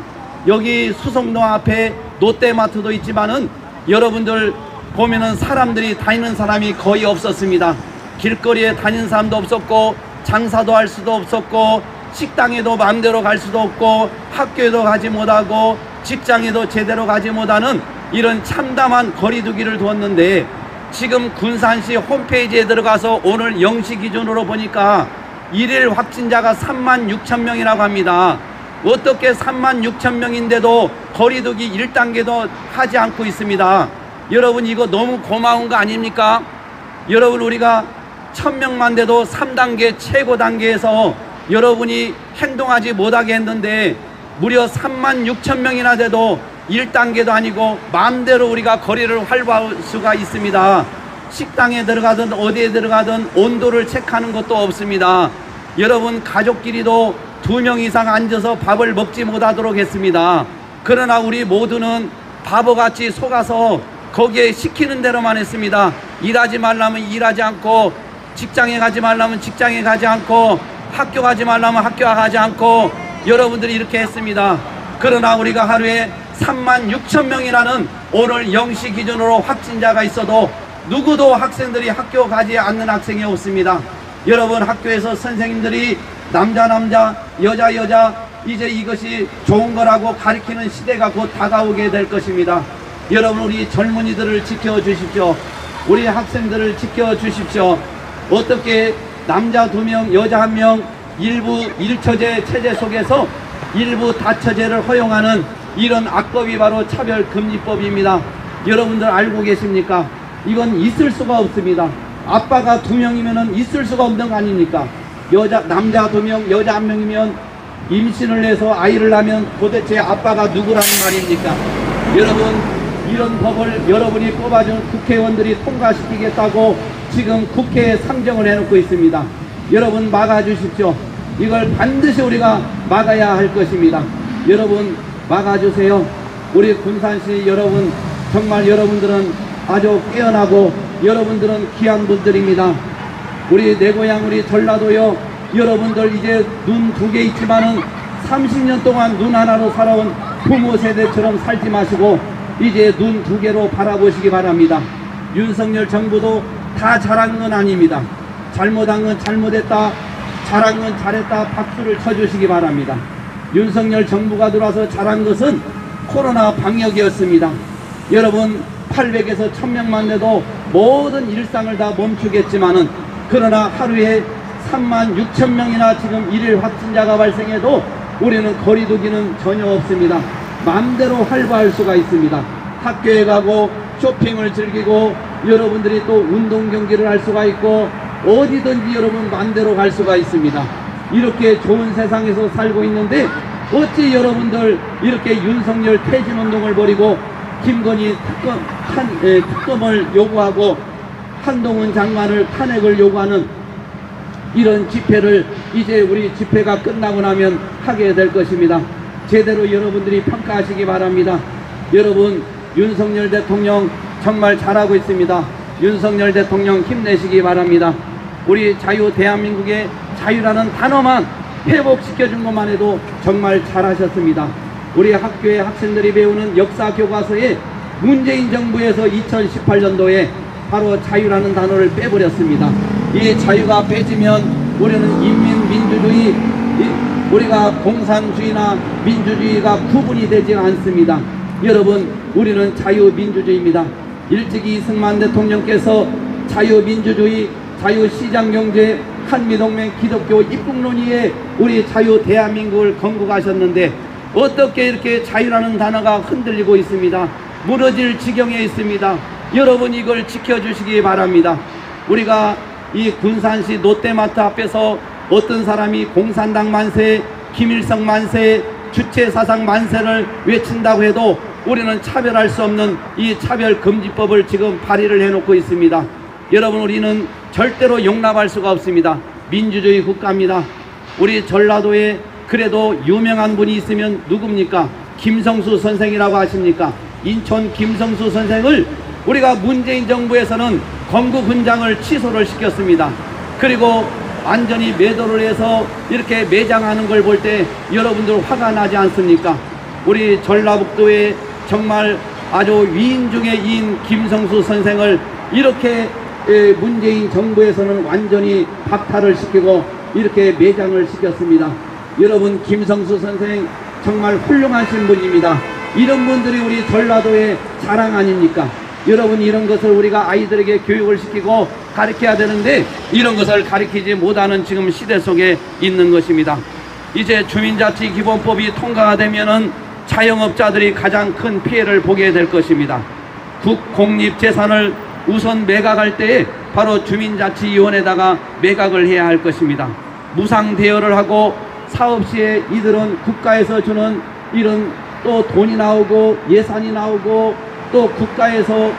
여기 수성동 앞에 롯데마트도 있지만은 여러분들 보면은 사람들이 다니는 사람이 거의 없었습니다. 길거리에 다니는 사람도 없었고 장사도 할 수도 없었고 식당에도 마음대로 갈 수도 없고 학교에도 가지 못하고 직장에도 제대로 가지 못하는 이런 참담한 거리두기를 두었는데 지금 군산시 홈페이지에 들어가서 오늘 0시 기준으로 보니까 일일 확진자가 36,000명이라고 합니다. 어떻게 36,000명인데도 거리두기 1단계도 하지 않고 있습니다. 여러분 이거 너무 고마운 거 아닙니까? 여러분 우리가 1000명만 돼도 3단계 최고 단계에서 여러분이 행동하지 못하게 했는데 무려 36,000명이나 돼도 1단계도 아니고 마음대로 우리가 거리를 활보할 수가 있습니다. 식당에 들어가든 어디에 들어가든 온도를 체크하는 것도 없습니다. 여러분 가족끼리도 2명 이상 앉아서 밥을 먹지 못하도록 했습니다. 그러나 우리 모두는 바보같이 속아서 거기에 시키는 대로만 했습니다. 일하지 말라면 일하지 않고 직장에 가지 말라면 직장에 가지 않고 학교 가지 말라면 학교 가지 않고 여러분들이 이렇게 했습니다. 그러나 우리가 하루에 36,000명이라는 오늘 0시 기준으로 확진자가 있어도 누구도 학생들이 학교 가지 않는 학생이 없습니다. 여러분 학교에서 선생님들이 남자 여자 이제 이것이 좋은 거라고 가리키는 시대가 곧 다가오게 될 것입니다. 여러분 우리 젊은이들을 지켜주십시오. 우리 학생들을 지켜주십시오. 어떻게 남자 2명 여자 1명 일부 일처제 체제 속에서 일부 다처제를 허용하는 이런 악법이 바로 차별금지법입니다. 여러분들 알고 계십니까? 이건 있을 수가 없습니다. 아빠가 2명이면 있을 수가 없는 거 아닙니까? 남자 2명 여자 1명이면 임신을 해서 아이를 낳으면 도대체 아빠가 누구라는 말입니까? 여러분 이런 법을 여러분이 뽑아준 국회의원들이 통과시키겠다고 지금 국회에 상정을 해놓고 있습니다. 여러분 막아주십시오. 이걸 반드시 우리가 막아야 할 것입니다. 여러분 막아주세요. 우리 군산시 여러분 정말 여러분들은 아주 깨어나고 여러분들은 귀한 분들입니다. 우리 내 고향 우리 전라도요. 여러분들 이제 눈 2개 있지만은 30년 동안 눈 하나로 살아온 부모 세대처럼 살지 마시고 이제 눈 2개로 바라보시기 바랍니다. 윤석열 정부도 다 잘한 건 아닙니다. 잘못한 건 잘못했다, 잘한 건 잘했다 박수를 쳐주시기 바랍니다. 윤석열 정부가 들어와서 잘한 것은 코로나 방역이었습니다. 여러분 800에서 1000명만 돼도 모든 일상을 다 멈추겠지만은 그러나 하루에 3만 6천 명이나 지금 일일 확진자가 발생해도 우리는 거리두기는 전혀 없습니다. 마음대로 활보할 수가 있습니다. 학교에 가고 쇼핑을 즐기고 여러분들이 또 운동 경기를 할 수가 있고 어디든지 여러분 마음대로 갈 수가 있습니다. 이렇게 좋은 세상에서 살고 있는데 어찌 여러분들 이렇게 윤석열 퇴진운동을 벌이고 김건희 특검을 요구하고 한동훈 장관을 탄핵을 요구하는 이런 집회를 이제 우리 집회가 끝나고 나면 하게 될 것입니다. 제대로 여러분들이 평가하시기 바랍니다. 여러분, 윤석열 대통령 정말 잘하고 있습니다. 윤석열 대통령 힘내시기 바랍니다. 우리 자유 대한민국의 자유라는 단어만 회복시켜준 것만 해도 정말 잘하셨습니다. 우리 학교의 학생들이 배우는 역사 교과서에 문재인 정부에서 2018년도에 바로 자유라는 단어를 빼버렸습니다. 이 자유가 빼지면 우리는 인민민주주의, 우리가 공산주의나 민주주의가 구분이 되지 않습니다. 여러분, 우리는 자유민주주의입니다. 일찍이 이승만 대통령께서 자유민주주의, 자유시장경제, 한미동맹, 기독교 입국논의에 우리 자유 대한민국을 건국하셨는데 어떻게 이렇게 자유라는 단어가 흔들리고 있습니다. 무너질 지경에 있습니다. 여러분, 이걸 지켜주시기 바랍니다. 우리가 이 군산시 롯데마트 앞에서 어떤 사람이 공산당 만세, 김일성 만세, 주체사상 만세를 외친다고 해도 우리는 차별할 수 없는 이 차별금지법을 지금 발의를 해놓고 있습니다. 여러분, 우리는 절대로 용납할 수가 없습니다. 민주주의 국가입니다. 우리 전라도에 그래도 유명한 분이 있으면 누굽니까? 김성수 선생이라고 하십니까? 인천 김성수 선생을 우리가 문재인 정부에서는 건국훈장을 취소를 시켰습니다. 그리고 완전히 매도를 해서 이렇게 매장하는 걸 볼 때 여러분들 화가 나지 않습니까? 우리 전라북도에 정말 아주 위인 중의 위인 김성수 선생을 이렇게 문재인 정부에서는 완전히 박탈을 시키고 이렇게 매장을 시켰습니다. 여러분, 김성수 선생 정말 훌륭하신 분입니다. 이런 분들이 우리 전라도의 자랑 아닙니까? 여러분, 이런 것을 우리가 아이들에게 교육을 시키고 가르쳐야 되는데 이런 것을 가르치지 못하는 지금 시대 속에 있는 것입니다. 이제 주민자치기본법이 통과가 되면은 자영업자들이 가장 큰 피해를 보게 될 것입니다. 국공립재산을 우선 매각할 때에 바로 주민자치위원회에다가 매각을 해야 할 것입니다. 무상 대여를 하고 사업 시에 이들은 국가에서 주는 이런 또 돈이 나오고 예산이 나오고 또 국가에서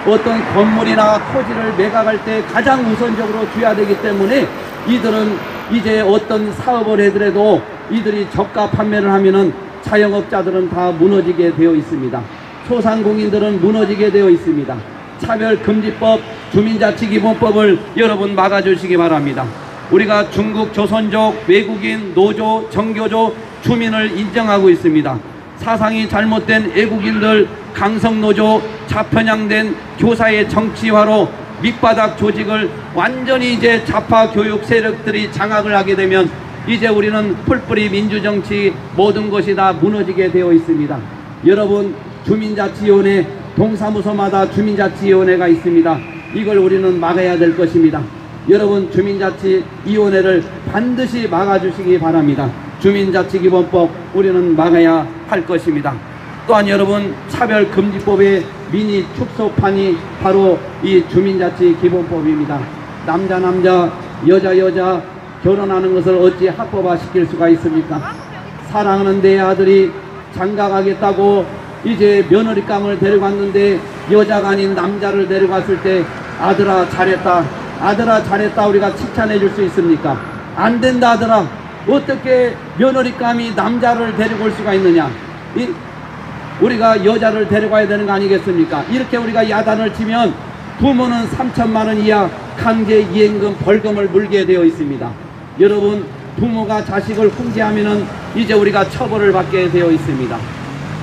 어떤 건물이나 토지를 매각할 때 가장 우선적으로 줘야 되기 때문에 이들은 이제 어떤 사업을 해더라도 이들이 저가 판매를 하면은 자영업자들은 다 무너지게 되어 있습니다. 소상공인들은 무너지게 되어 있습니다. 차별금지법, 주민자치기본법을 여러분 막아주시기 바랍니다. 우리가 중국 조선족, 외국인, 노조, 정교조, 주민을 인정하고 있습니다. 사상이 잘못된 애국인들, 강성노조, 좌편향된 교사의 정치화로 밑바닥 조직을 완전히 이제 좌파 교육 세력들이 장악을 하게 되면 이제 우리는 풀뿌리 민주정치 모든 것이 다 무너지게 되어 있습니다. 여러분, 주민자치위원회, 동사무소마다 주민자치위원회가 있습니다. 이걸 우리는 막아야 될 것입니다. 여러분, 주민자치위원회를 반드시 막아주시기 바랍니다. 주민자치기본법 우리는 막아야 할 것입니다. 또한 여러분, 차별금지법의 미니 축소판이 바로 이 주민자치기본법입니다. 남자 여자 결혼하는 것을 어찌 합법화 시킬 수가 있습니까? 사랑하는 내 아들이 장가가겠다고 이제 며느리감을 데려갔는데 여자가 아닌 남자를 데려갔을 때 아들아 잘했다 우리가 칭찬해 줄 수 있습니까? 안 된다 아들아. 어떻게 며느리감이 남자를 데리고 올 수가 있느냐? 우리가 여자를 데려가야 되는 거 아니겠습니까? 이렇게 우리가 야단을 치면 부모는 3천만 원 이하 강제이행금 벌금을 물게 되어 있습니다. 여러분, 부모가 자식을 훈계하면은 이제 우리가 처벌을 받게 되어 있습니다.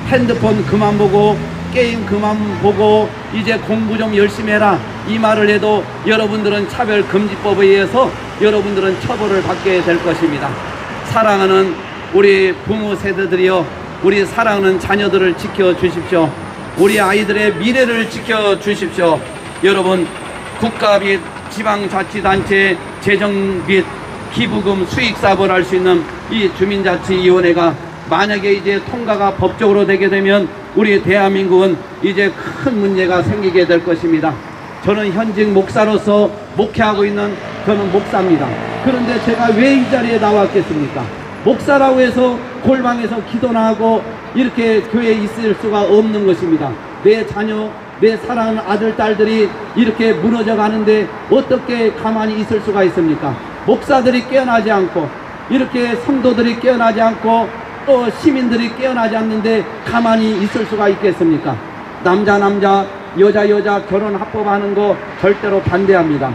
핸드폰 그만 보고 게임 그만 보고 이제 공부 좀 열심히 해라 이 말을 해도 여러분들은 차별금지법에 의해서 여러분들은 처벌을 받게 될 것입니다. 사랑하는 우리 부모 세대들이여, 우리 사랑하는 자녀들을 지켜주십시오. 우리 아이들의 미래를 지켜주십시오. 여러분, 국가 및 지방자치단체 재정 및 기부금 수익사업을 할 수 있는 이 주민자치위원회가 만약에 이제 통과가 법적으로 되게 되면 우리 대한민국은 이제 큰 문제가 생기게 될 것입니다. 저는 현직 목사로서 목회하고 있는 저는 목사입니다. 그런데 제가 왜 이 자리에 나왔겠습니까? 목사라고 해서 골방에서 기도나 하고 이렇게 교회에 있을 수가 없는 것입니다. 내 자녀, 내 사랑하는 아들, 딸들이 이렇게 무너져 가는데 어떻게 가만히 있을 수가 있습니까? 목사들이 깨어나지 않고 이렇게 성도들이 깨어나지 않고 또 시민들이 깨어나지 않는데 가만히 있을 수가 있겠습니까? 남자 여자 결혼 합법하는 거 절대로 반대합니다.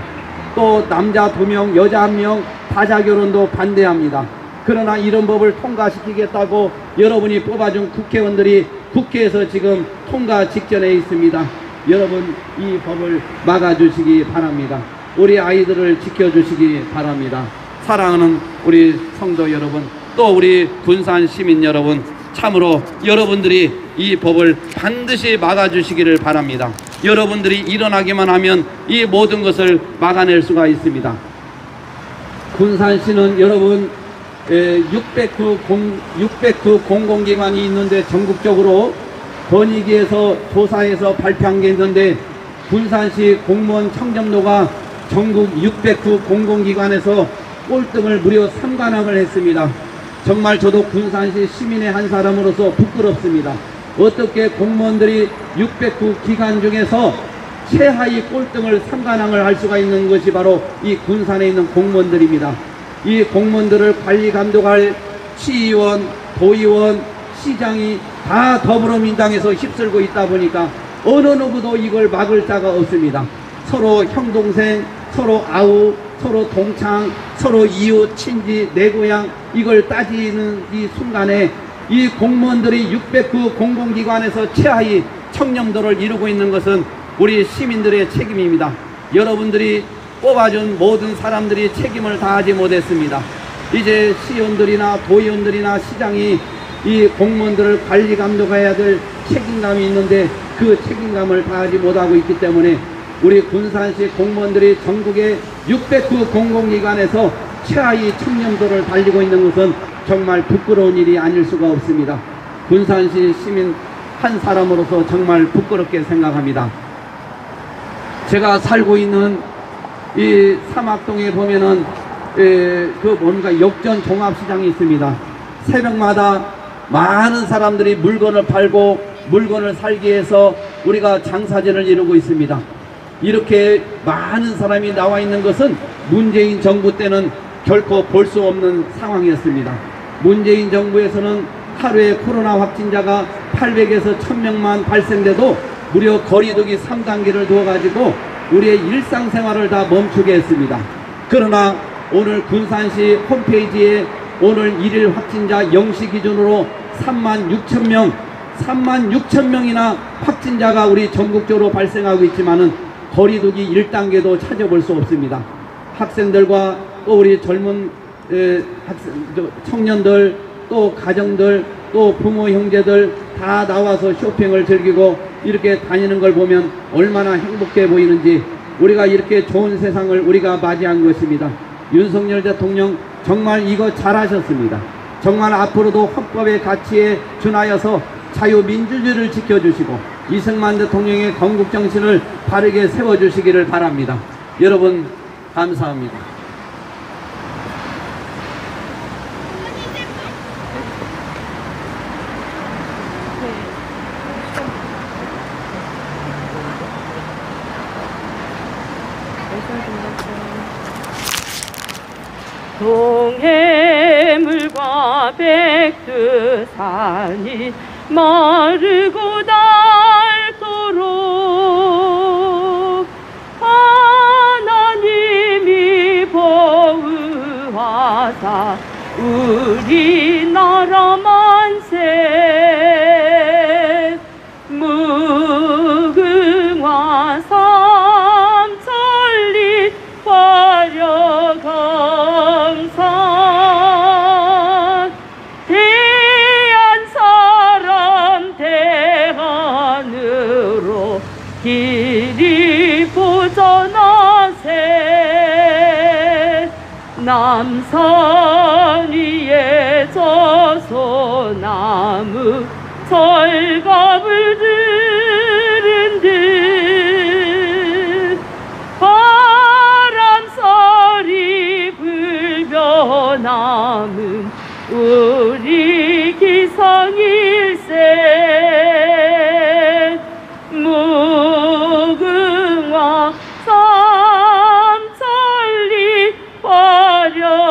또 남자 2명 여자 1명 다자 결혼도 반대합니다. 그러나 이런 법을 통과시키겠다고 여러분이 뽑아준 국회의원들이 국회에서 지금 통과 직전에 있습니다. 여러분 이 법을 막아주시기 바랍니다. 우리 아이들을 지켜주시기 바랍니다. 사랑하는 우리 성도 여러분, 또 우리 군산 시민 여러분, 참으로 여러분들이 이 법을 반드시 막아주시기를 바랍니다. 여러분들이 일어나기만 하면 이 모든 것을 막아낼 수가 있습니다. 군산시는 여러분 609 공공기관이 있는데 전국적으로 권익위에서 조사해서 발표한 게 있는데 군산시 공무원 청렴도가 전국 609 공공기관에서 꼴등을 무려 3관왕을 했습니다. 정말 저도 군산시 시민의 한 사람으로서 부끄럽습니다. 어떻게 공무원들이 609 기관 중에서 최하위 꼴등을 3관왕을 할 수가 있는 것이 바로 이 군산에 있는 공무원들입니다. 이 공무원들을 관리 감독할 시의원, 도의원, 시장이 다 더불어민주당에서 휩쓸고 있다 보니까 어느 누구도 이걸 막을 자가 없습니다. 서로 형동생, 서로 아우, 서로 동창, 서로 이웃, 친지, 내 고향 이걸 따지는 이 순간에 이 공무원들이 609 공공기관에서 최하위 청렴도를 이루고 있는 것은 우리 시민들의 책임입니다. 여러분들이 뽑아준 모든 사람들이 책임을 다하지 못했습니다. 이제 시의원들이나 도의원들이나 시장이 이 공무원들을 관리 감독해야 될 책임감이 있는데 그 책임감을 다하지 못하고 있기 때문에 우리 군산시 공무원들이 전국의 609 공공기관에서 최하위 청렴도를 달리고 있는 것은 정말 부끄러운 일이 아닐 수가 없습니다. 군산시 시민 한 사람으로서 정말 부끄럽게 생각합니다. 제가 살고 있는 이 사막동에 보면은 뭔가 역전 종합시장이 있습니다. 새벽마다 많은 사람들이 물건을 팔고 물건을 살기 위해서 우리가 장사제를 이루고 있습니다. 이렇게 많은 사람이 나와 있는 것은 문재인 정부 때는 결코 볼 수 없는 상황이었습니다. 문재인 정부에서는 하루에 코로나 확진자가 800에서 1000명만 발생돼도 무려 거리두기 3단계를 두어가지고 우리의 일상생활을 다 멈추게 했습니다. 그러나 오늘 군산시 홈페이지에 오늘 1일 확진자 0시 기준으로 36,000명이나 확진자가 우리 전국적으로 발생하고 있지만은 거리두기 1단계도 찾아볼 수 없습니다. 학생들과 또 우리 젊은 청년들 또 가정들 또 부모 형제들 다 나와서 쇼핑을 즐기고 이렇게 다니는 걸 보면 얼마나 행복해 보이는지 우리가 이렇게 좋은 세상을 우리가 맞이한 것입니다. 윤석열 대통령 정말 이거 잘하셨습니다. 정말 앞으로도 헌법의 가치에 준하여서 자유민주주의를 지켜주시고 이승만 대통령의 건국정신을 바르게 세워주시기를 바랍니다. 여러분 감사합니다. 동해물과 백두산이 마르고 닳도록 하나님이 보호하사 우리나라 만세 무궁화 삼천리 화려강산 대한 사람 대한으로 길이 보전하세 남산 위에 저소 나무 철갑을 들은 듯 바람소리 불며 남은 우리 기성일세 무궁화 삼천리 화려강산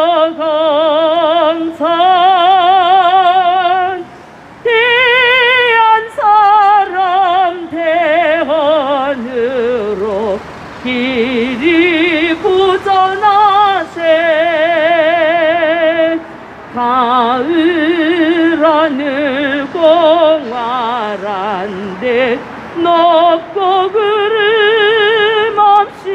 대한 사람 대원으로 길이 부전하세 가을 하늘 공활한데 높고 구름 없이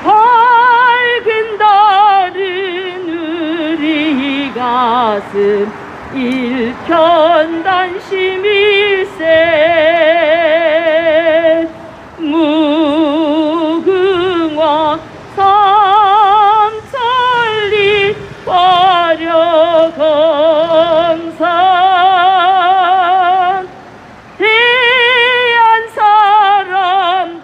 밝은 달은 우리 가슴 일편단심일세 무궁화 삼천리 화려강산 대한 사람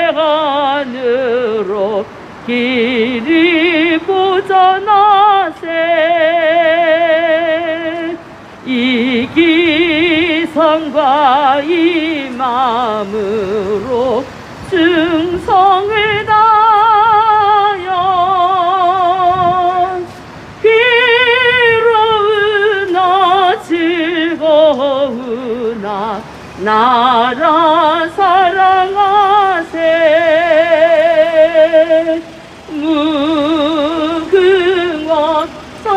대안으로 길이 부전하세 이 기성과 이 마음으로 충성을 다하여 괴로우나 즐거우나 나라 사랑하세 무궁화 삼천리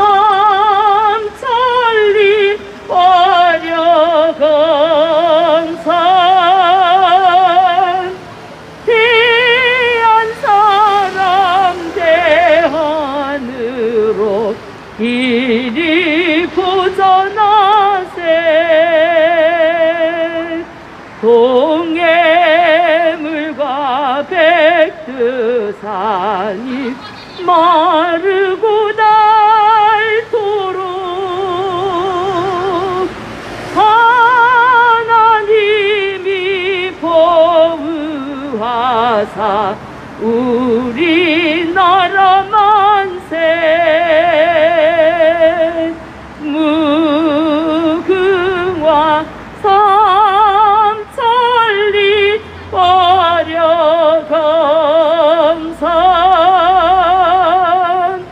화려강산 대한 사람 대안으로 길이 부전하세 동해물과 백두산이 마르고 닳도록 하나님이 보호하사 우리나라 만세 무궁화 삼천리 화려강산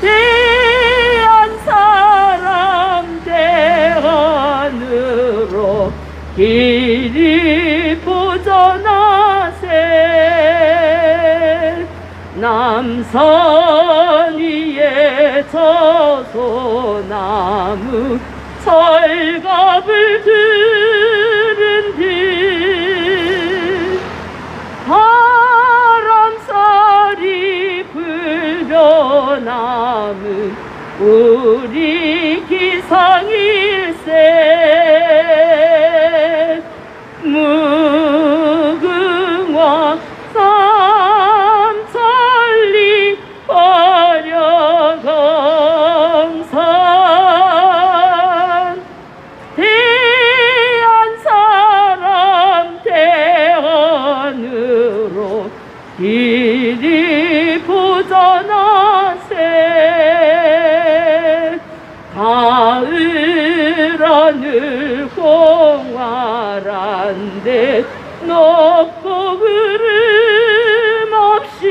대한 사람 대안으로 길이 부전하세 남산 위에 저소나무 철갑을 들은 듯 바람소리 불며 남은 우리 기상일세 무궁화 삼천리 화려강산 대한 사람 대안으로 길이 부전하세 가을 하늘 공활한데 높고 구름 없이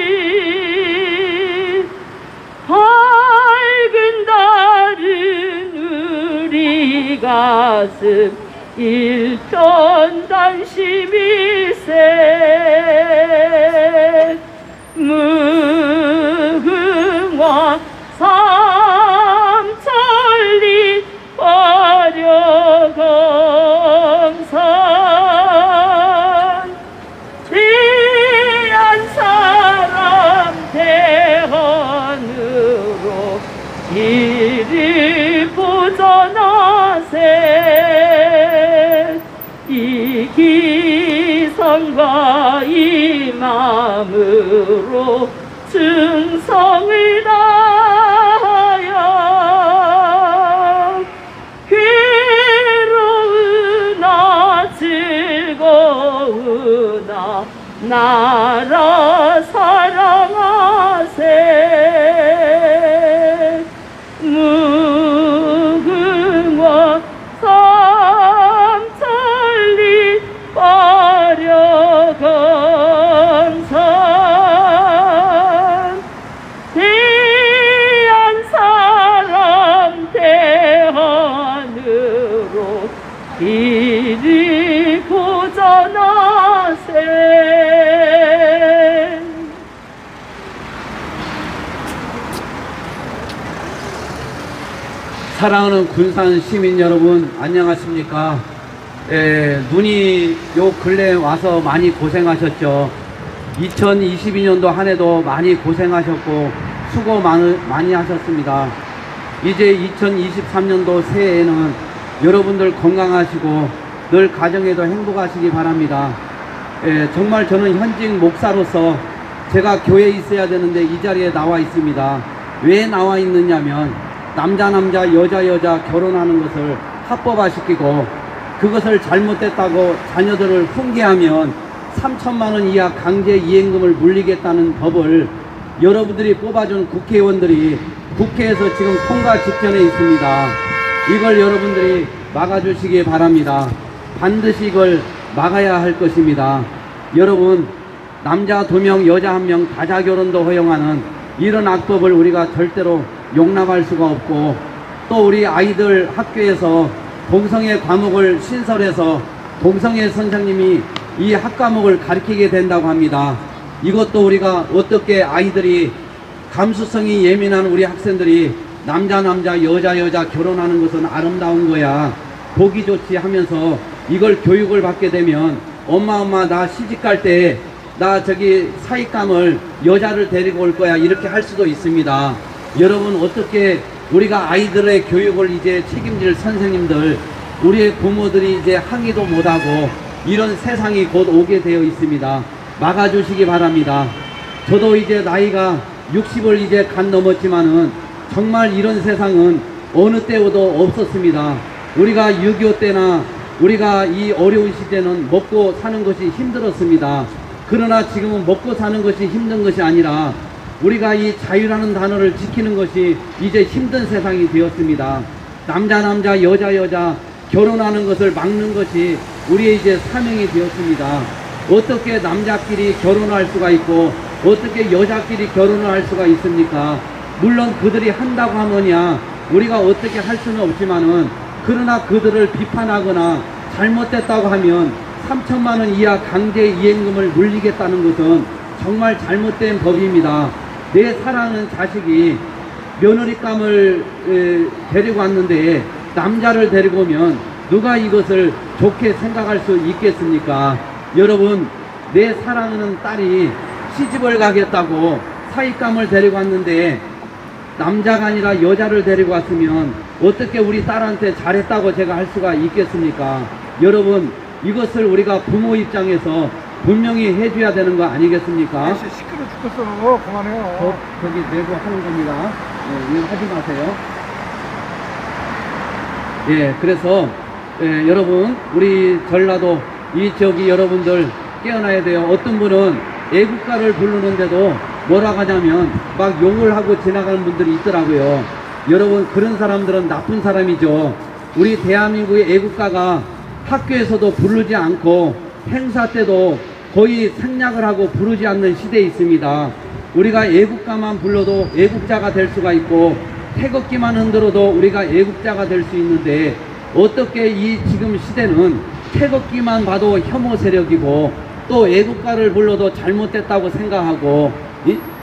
밝은 달은 우리 가슴 일편단심일세 무궁화 삼천리 화려강산 대한 사람 대안으로 길이 부전하세 이 기성과 이 마음으로 충성을 다하여 괴로우나 즐거우나 나라 사랑하세. 무궁화 삼천리 화려강산 대한사람 대한으로 이리 고전하세. 사랑하는 군산 시민 여러분, 안녕하십니까? 눈이 요 근래에 와서 많이 고생하셨죠. 2022년도 한 해도 많이 고생하셨고 수고 많이 하셨습니다. 이제 2023년도 새해에는 여러분들 건강하시고 늘 가정에도 행복하시기 바랍니다. 정말 저는 현직 목사로서 제가 교회에 있어야 되는데 이 자리에 나와 있습니다. 왜 나와 있느냐면 남자 여자 결혼하는 것을 합법화시키고 그것을 잘못됐다고 자녀들을 훈계하면 3천만 원 이하 강제 이행금을 물리겠다는 법을 여러분들이 뽑아준 국회의원들이 국회에서 지금 통과 직전에 있습니다. 이걸 여러분들이 막아주시기 바랍니다. 반드시 이걸 막아야 할 것입니다. 여러분, 남자 2명 여자 1명 다자 결혼도 허용하는 이런 악법을 우리가 절대로 용납할 수가 없고, 또 우리 아이들 학교에서 동성애 과목을 신설해서 동성애 선생님이 이 학과목을 가르치게 된다고 합니다. 이것도 우리가 어떻게 아이들이 감수성이 예민한 우리 학생들이 남자 여자 결혼하는 것은 아름다운 거야, 보기 좋지 하면서 이걸 교육을 받게 되면 엄마 나 시집갈 때 나 저기 사익감을 여자를 데리고 올 거야 이렇게 할 수도 있습니다. 여러분, 어떻게 우리가 아이들의 교육을 이제 책임질 선생님들, 우리의 부모들이 이제 항의도 못하고 이런 세상이 곧 오게 되어 있습니다. 막아주시기 바랍니다. 저도 이제 나이가 60을 이제 간 넘었지만은 정말 이런 세상은 어느 때도 없었습니다. 우리가 6.25 때나 우리가 이 어려운 시대는 먹고 사는 것이 힘들었습니다. 그러나 지금은 먹고 사는 것이 힘든 것이 아니라 우리가 이 자유라는 단어를 지키는 것이 이제 힘든 세상이 되었습니다. 남자 여자 결혼하는 것을 막는 것이 우리의 이제 사명이 되었습니다. 어떻게 남자끼리 결혼할 수가 있고 어떻게 여자끼리 결혼을 할 수가 있습니까? 물론 그들이 한다고 하면야 우리가 어떻게 할 수는 없지만은, 그러나 그들을 비판하거나 잘못됐다고 하면 3천만 원 이하 강제 이행금을 물리겠다는 것은 정말 잘못된 법입니다. 내 사랑하는 자식이 며느리감을 데리고 왔는데 남자를 데리고 오면 누가 이것을 좋게 생각할 수 있겠습니까? 여러분, 내 사랑하는 딸이 시집을 가겠다고 사익감을 데리고 왔는데 남자가 아니라 여자를 데리고 왔으면 어떻게 우리 딸한테 잘했다고 제가 할 수가 있겠습니까? 여러분, 이것을 우리가 부모 입장에서 분명히 해줘야 되는 거 아니겠습니까? 시끄러 죽겠어. 그만해요. 저기 내고 하는 겁니다. 이거 하지 마세요. 그래서 여러분, 우리 전라도 이 지역이 여러분들 깨어나야 돼요. 어떤 분은 애국가를 부르는데도 뭐라고 하냐면 막 욕을 하고 지나가는 분들이 있더라고요. 여러분, 그런 사람들은 나쁜 사람이죠. 우리 대한민국의 애국가가 학교에서도 부르지 않고 행사 때도 거의 생략을 하고 부르지 않는 시대에 있습니다. 우리가 애국가만 불러도 애국자가 될 수가 있고 태극기만 흔들어도 우리가 애국자가 될 수 있는데, 어떻게 이 지금 시대는 태극기만 봐도 혐오 세력이고 또 애국가를 불러도 잘못됐다고 생각하고,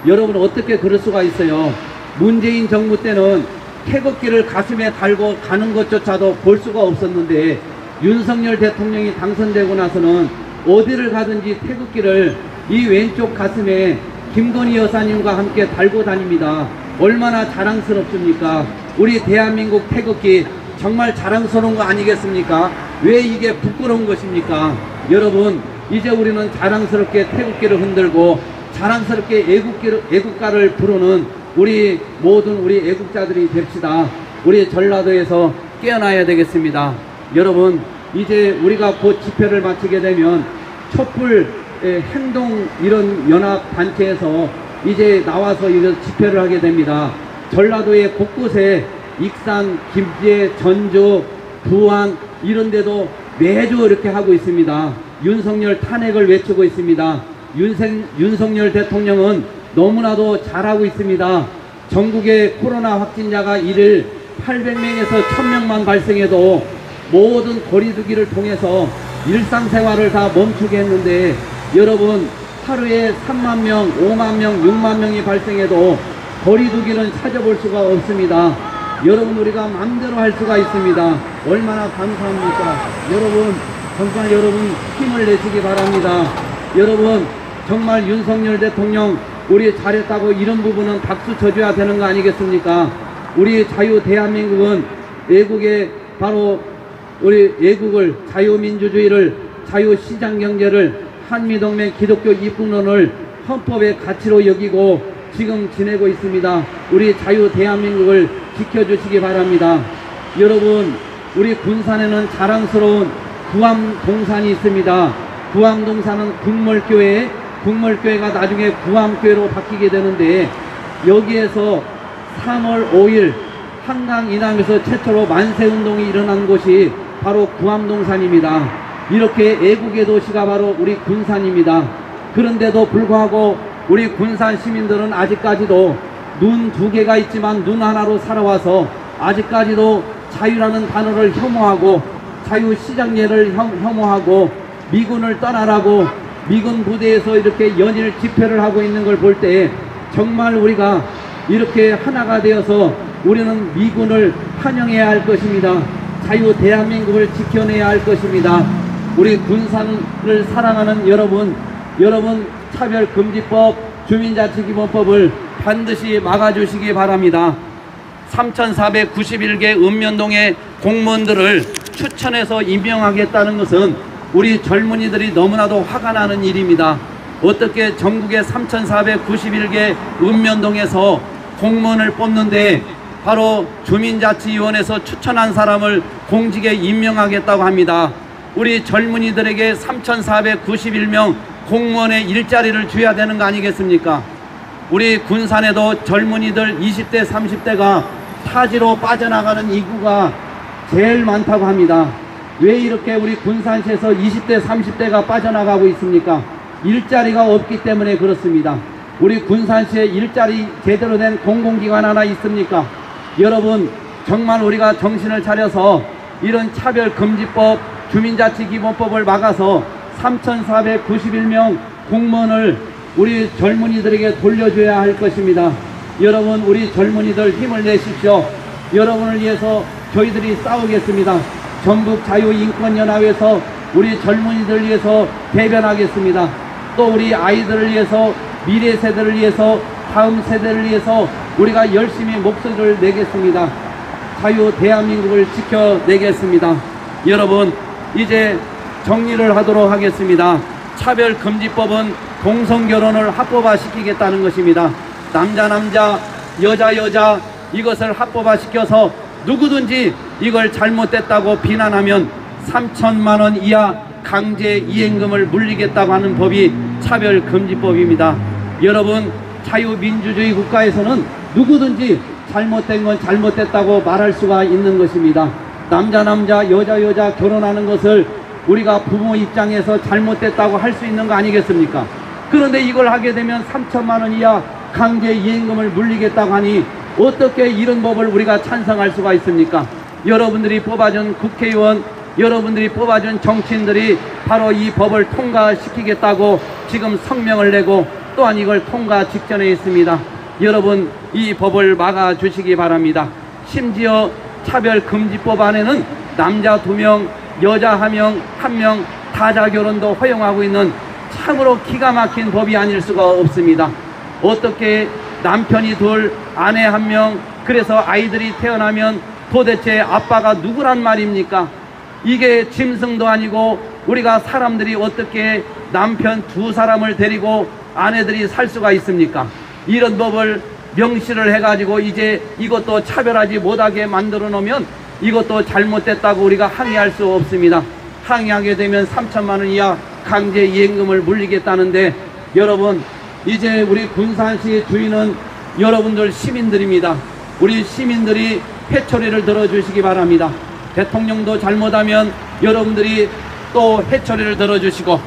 여러분 어떻게 그럴 수가 있어요? 문재인 정부 때는 태극기를 가슴에 달고 가는 것조차도 볼 수가 없었는데 윤석열 대통령이 당선되고 나서는 어디를 가든지 태극기를 이 왼쪽 가슴에 김건희 여사님과 함께 달고 다닙니다. 얼마나 자랑스럽습니까? 우리 대한민국 태극기 정말 자랑스러운 거 아니겠습니까? 왜 이게 부끄러운 것입니까? 여러분, 이제 우리는 자랑스럽게 태극기를 흔들고 자랑스럽게 애국가를 부르는 우리 모든 우리 애국자들이 됩시다. 우리 전라도에서 깨어나야 되겠습니다. 여러분, 이제 우리가 곧 집회를 마치게 되면 촛불 행동 이런 연합단체에서 이제 나와서 이런 집회를 하게 됩니다. 전라도의 곳곳에 익산, 김제, 전주, 부안 이런 데도 매주 이렇게 하고 있습니다. 윤석열 탄핵을 외치고 있습니다. 윤석열 대통령은 너무나도 잘하고 있습니다. 전국의 코로나 확진자가 일일 800명에서 1000명만 발생해도 모든 거리두기를 통해서 일상생활을 다 멈추게 했는데, 여러분, 하루에 3만 명, 5만 명, 6만 명이 발생해도 거리두기는 찾아볼 수가 없습니다. 여러분, 우리가 마음대로 할 수가 있습니다. 얼마나 감사합니까? 여러분, 정말 여러분 힘을 내시기 바랍니다. 여러분, 정말 윤석열 대통령 우리 잘했다고 이런 부분은 박수 쳐줘야 되는 거 아니겠습니까? 우리 자유 대한민국은 애국의 바로 우리 애국을, 자유민주주의를, 자유시장경제를, 한미동맹 기독교 입국론을 헌법의 가치로 여기고 지금 지내고 있습니다. 우리 자유 대한민국을 지켜주시기 바랍니다. 여러분, 우리 군산에는 자랑스러운 구암동산이 있습니다. 구암동산은 국물교회가 나중에 구암교회로 바뀌게 되는데, 여기에서 3월 5일 한강 이남에서 최초로 만세운동이 일어난 곳이 바로 구암동산입니다. 이렇게 애국의 도시가 바로 우리 군산입니다. 그런데도 불구하고 우리 군산 시민들은 아직까지도 눈 2개가 있지만 눈 하나로 살아와서 아직까지도 자유라는 단어를 혐오하고 자유시장례를 혐오하고 미군을 떠나라고 미군 부대에서 이렇게 연일 집회를 하고 있는 걸 볼 때 정말 우리가 이렇게 하나가 되어서 우리는 미군을 환영해야 할 것입니다. 자유 대한민국을 지켜내야 할 것입니다. 우리 군산을 사랑하는 여러분 차별금지법, 주민자치기본법을 반드시 막아주시기 바랍니다. 3491개 읍면동의 공무원들을 추천해서 임명하겠다는 것은 우리 젊은이들이 너무나도 화가 나는 일입니다. 어떻게 전국의 3491개 읍면동에서 공무원을 뽑는데 바로 주민자치위원회에서 추천한 사람을 공직에 임명하겠다고 합니다. 우리 젊은이들에게 3491명 공무원의 일자리를 줘야 되는 거 아니겠습니까? 우리 군산에도 젊은이들 20대 30대가 타지로 빠져나가는 인구가 제일 많다고 합니다. 왜 이렇게 우리 군산시에서 20대 30대가 빠져나가고 있습니까? 일자리가 없기 때문에 그렇습니다. 우리 군산시에 일자리 제대로 된 공공기관 하나 있습니까? 여러분, 정말 우리가 정신을 차려서 이런 차별금지법, 주민자치기본법을 막아서 3491명 공무원을 우리 젊은이들에게 돌려줘야 할 것입니다. 여러분, 우리 젊은이들 힘을 내십시오. 여러분을 위해서 저희들이 싸우겠습니다. 전국자유인권연합에서 우리 젊은이들을 위해서 대변하겠습니다. 또 우리 아이들을 위해서, 미래 세대를 위해서, 다음 세대를 위해서 우리가 열심히 목소리를 내겠습니다. 자유 대한민국을 지켜내겠습니다. 여러분, 이제 정리를 하도록 하겠습니다. 차별금지법은 동성결혼을 합법화시키겠다는 것입니다. 남자 여자 이것을 합법화시켜서 누구든지 이걸 잘못됐다고 비난하면 3천만 원 이하 강제 이행금을 물리겠다고 하는 법이 차별금지법입니다. 여러분, 자유민주주의 국가에서는 누구든지 잘못된 건 잘못됐다고 말할 수가 있는 것입니다. 남자 여자 결혼하는 것을 우리가 부모 입장에서 잘못됐다고 할 수 있는 거 아니겠습니까? 그런데 이걸 하게 되면 3천만 원 이하 강제 이행금을 물리겠다고 하니 어떻게 이런 법을 우리가 찬성할 수가 있습니까? 여러분들이 뽑아준 국회의원, 여러분들이 뽑아준 정치인들이 바로 이 법을 통과시키겠다고 지금 성명을 내고 또한 이걸 통과 직전에 있습니다. 여러분, 이 법을 막아주시기 바랍니다. 심지어 차별금지법 안에는 남자 2명, 여자 1명 다자결혼도 허용하고 있는 참으로 기가 막힌 법이 아닐 수가 없습니다. 어떻게 남편이 2, 아내 1명, 그래서 아이들이 태어나면 도대체 아빠가 누구란 말입니까? 이게 짐승도 아니고 우리가 사람들이 어떻게 남편 2사람을 데리고 아내들이 살 수가 있습니까? 이런 법을 명시를 해가지고 이제 이것도 차별하지 못하게 만들어 놓으면 이것도 잘못됐다고 우리가 항의할 수 없습니다. 항의하게 되면 3천만 원 이하 강제 이행금을 물리겠다는데, 여러분, 이제 우리 군산시 주인은 여러분들 시민들입니다. 우리 시민들이 회초리를 들어주시기 바랍니다. 대통령도 잘못하면 여러분들이 또 회초리를 들어주시고,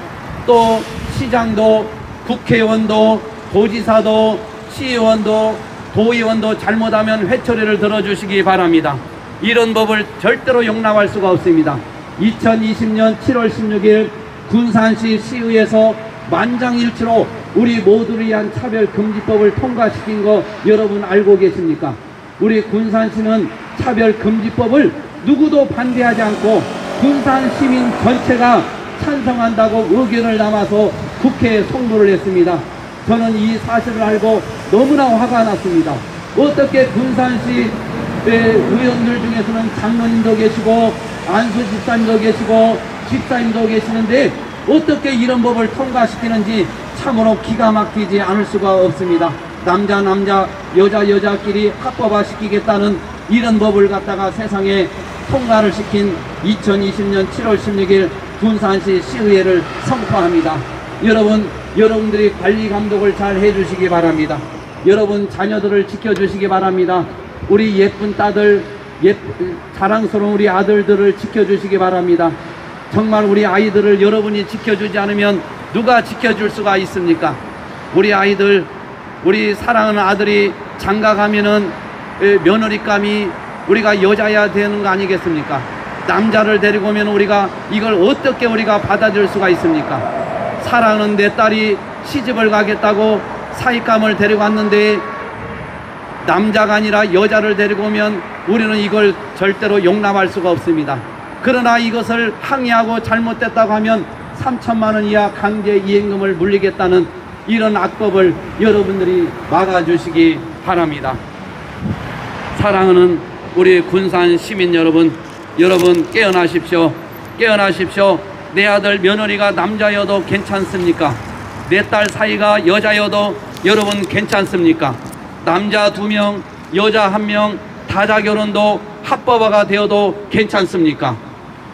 또 시장도 국회의원도 도지사도 시의원도 도의원도 잘못하면 회초리를 들어주시기 바랍니다. 이런 법을 절대로 용납할 수가 없습니다. 2020년 7월 16일 군산시 시의회에서 만장일치로 우리 모두를 위한 차별금지법을 통과시킨 거 여러분 알고 계십니까? 우리 군산시는 차별금지법을 누구도 반대하지 않고 군산 시민 전체가 찬성한다고 의견을 담아서 국회에 송부를 했습니다. 저는 이 사실을 알고 너무나 화가 났습니다. 어떻게 군산시 의원들 중에서는 장로님도 계시고 안수 집사님도 계시고 집사님도 계시는데 어떻게 이런 법을 통과시키는지 참으로 기가 막히지 않을 수가 없습니다. 남자 여자끼리 합법화 시키겠다는 이런 법을 갖다가 세상에 통과를 시킨 2020년 7월 16일 군산시 시의회를 선포합니다. 여러분들이 관리 감독을 잘 해주시기 바랍니다. 여러분 자녀들을 지켜주시기 바랍니다. 우리 예쁜 딸들, 자랑스러운 우리 아들들을 지켜주시기 바랍니다. 정말 우리 아이들을 여러분이 지켜주지 않으면 누가 지켜줄 수가 있습니까? 우리 아이들, 우리 사랑하는 아들이 장가 가면은 며느리감이 우리가 여자야 되는 거 아니겠습니까? 남자를 데리고 오면 우리가 이걸 어떻게 우리가 받아줄 수가 있습니까? 사랑하는 내 딸이 시집을 가겠다고 사익감을 데리고 왔는데 남자가 아니라 여자를 데리고 오면 우리는 이걸 절대로 용납할 수가 없습니다. 그러나 이것을 항의하고 잘못됐다고 하면 3천만 원 이하 강제 이행금을 물리겠다는 이런 악법을 여러분들이 막아주시기 바랍니다. 사랑하는 우리 군산 시민 여러분 깨어나십시오. 깨어나십시오. 내 아들 며느리가 남자여도 괜찮습니까? 내 딸 사이가 여자여도 여러분 괜찮습니까? 남자 2명, 여자 1명 다자결혼도 합법화가 되어도 괜찮습니까?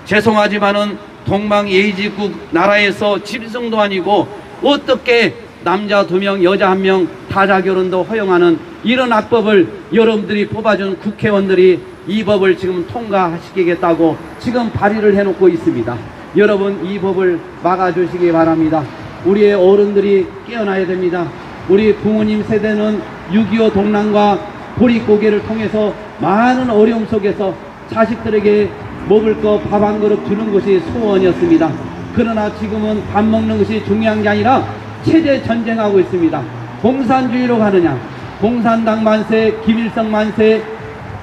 죄송하지만은 동방예의지국 나라에서 짐승도 아니고 어떻게 남자 2명, 여자 1명 다자결혼도 허용하는 이런 악법을 여러분들이 뽑아준 국회의원들이 이 법을 지금 통과시키겠다고 지금 발의를 해놓고 있습니다. 여러분 이 법을 막아주시기 바랍니다. 우리의 어른들이 깨어나야 됩니다. 우리 부모님 세대는 6.25 동란과 보릿고개를 통해서 많은 어려움 속에서 자식들에게 먹을 거 밥 한 그릇 주는 것이 소원이었습니다. 그러나 지금은 밥 먹는 것이 중요한 게 아니라 체제 전쟁하고 있습니다. 공산주의로 가느냐, 공산당 만세, 김일성 만세,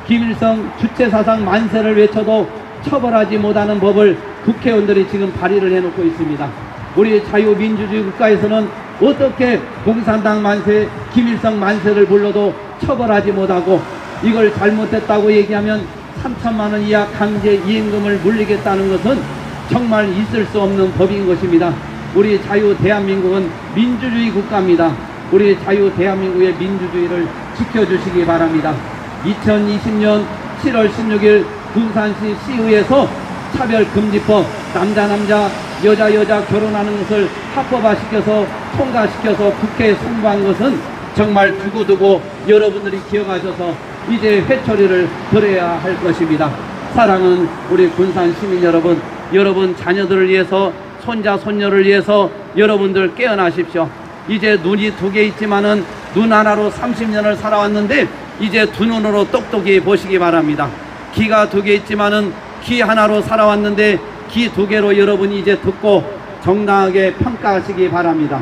김일성 주체사상 만세를 외쳐도 처벌하지 못하는 법을 국회의원들이 지금 발의를 해놓고 있습니다. 우리 자유민주주의 국가에서는 어떻게 공산당 만세, 김일성 만세를 불러도 처벌하지 못하고 이걸 잘못했다고 얘기하면 3천만 원 이하 강제 이행금을 물리겠다는 것은 정말 있을 수 없는 법인 것입니다. 우리 자유 대한민국은 민주주의 국가입니다. 우리 자유 대한민국의 민주주의를 지켜주시기 바랍니다. 2020년 7월 16일 군산시 시의회에서 차별금지법 남자 여자 결혼하는 것을 합법화시켜서 통과시켜서 국회에 송부한 것은 정말 두고두고 여러분들이 기억하셔서 이제 회초리를 들어야 할 것입니다. 사랑하는 우리 군산 시민 여러분 자녀들을 위해서 손자 손녀를 위해서 여러분들 깨어나십시오. 이제 눈이 2개 있지만은 눈 하나로 30년을 살아왔는데 이제 2눈으로 똑똑히 보시기 바랍니다. 귀가 2개 있지만은 귀 하나로 살아왔는데 귀 2개로 여러분이 이제 듣고 정당하게 평가하시기 바랍니다.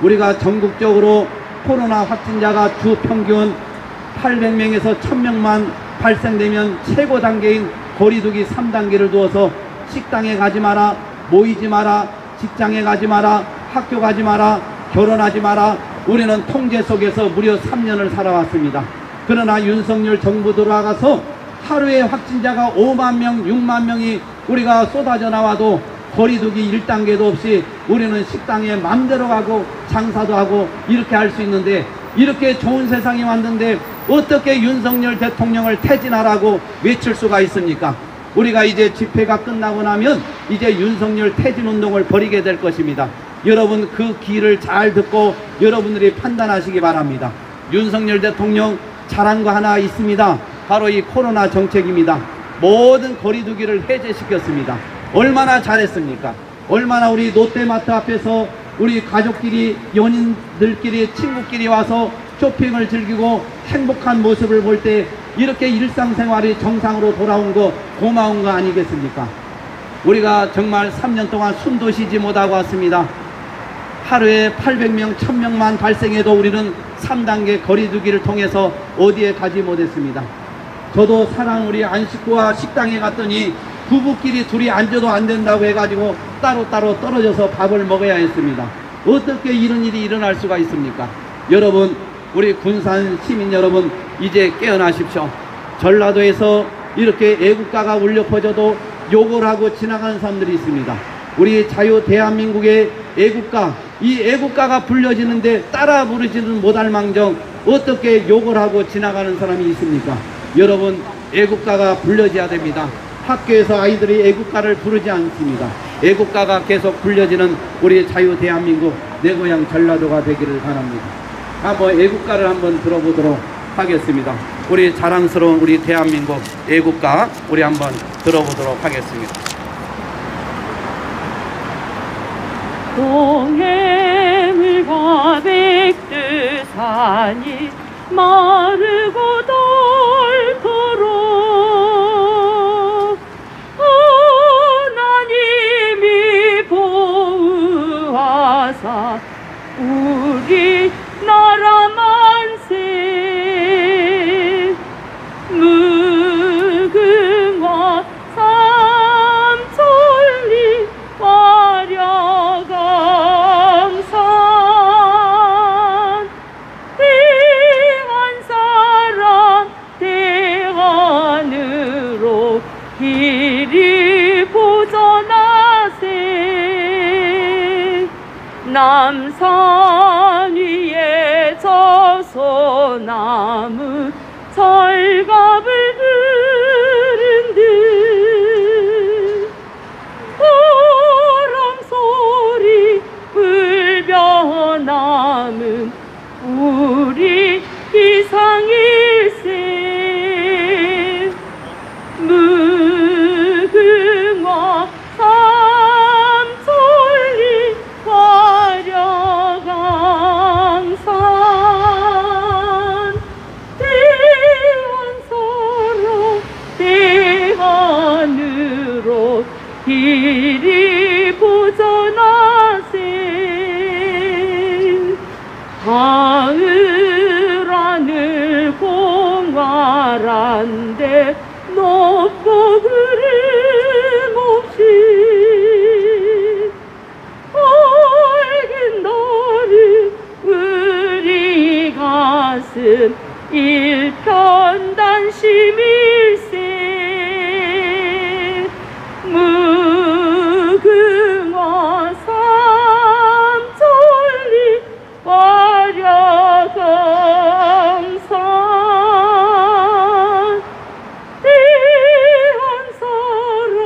우리가 전국적으로 코로나 확진자가 주 평균 800명에서 1000명만 발생되면 최고 단계인 거리두기 3단계를 두어서 식당에 가지 마라, 모이지 마라, 직장에 가지 마라, 학교 가지 마라, 결혼하지 마라. 우리는 통제 속에서 무려 3년을 살아왔습니다. 그러나 윤석열 정부 들어와서 하루에 확진자가 5만 명, 6만 명이 우리가 쏟아져 나와도 거리두기 1단계도 없이 우리는 식당에 맘대로 가고 장사도 하고 이렇게 할 수 있는데, 이렇게 좋은 세상이 왔는데 어떻게 윤석열 대통령을 퇴진하라고 외칠 수가 있습니까? 우리가 이제 집회가 끝나고 나면 이제 윤석열 퇴진 운동을 벌이게 될 것입니다. 여러분, 그 길을 잘 듣고 여러분들이 판단하시기 바랍니다. 윤석열 대통령 잘한 거 하나 있습니다. 바로 이 코로나 정책입니다. 모든 거리두기를 해제시켰습니다. 얼마나 잘했습니까? 얼마나 우리 롯데마트 앞에서 우리 가족끼리, 연인들끼리, 친구끼리 와서 쇼핑을 즐기고 행복한 모습을 볼 때 이렇게 일상생활이 정상으로 돌아온 거 고마운 거 아니겠습니까? 우리가 정말 3년 동안 숨도 쉬지 못하고 왔습니다. 하루에 800명, 1000명만 발생해도 우리는 3단계 거리두기를 통해서 어디에 가지 못했습니다. 저도 사랑 우리 안식구와 식당에 갔더니 부부끼리 둘이 앉아도 안 된다고 해가지고 따로따로 떨어져서 밥을 먹어야 했습니다. 어떻게 이런 일이 일어날 수가 있습니까? 여러분, 우리 군산 시민 여러분, 이제 깨어나십시오. 전라도에서 이렇게 애국가가 울려 퍼져도 욕을 하고 지나가는 사람들이 있습니다. 우리 자유 대한민국의 애국가, 이 애국가가 불려지는데 따라 부르지는 못할 망정 어떻게 욕을 하고 지나가는 사람이 있습니까? 여러분, 애국가가 불려져야 됩니다. 학교에서 아이들이 애국가를 부르지 않습니다. 애국가가 계속 불려지는 우리 자유 대한민국, 내 고향 전라도가 되기를 바랍니다. 한번 애국가를 한번 들어보도록 하겠습니다. 우리 자랑스러운 우리 대한민국 애국가 우리 한번 들어보도록 하겠습니다. 동해물과 백두산이 마르고 닳도록 하나님이 보호하사 우리 나라 만세. 무궁화 삼천리 화려강산 대한사람 대한으로 길이 보전하세. 남산 위에 저소나무 철갑을 들은 듯 바람소리 불변함은 우리 이상일세. 무궁화 삼천리 화려강산 대한사람 대한으로 길이 보전하세. 가을 하늘 공활한데 높고 구름 없이 밝은 달이 우리 가슴 일편단심일세. 무궁화 삼천리 화려강산 대한사람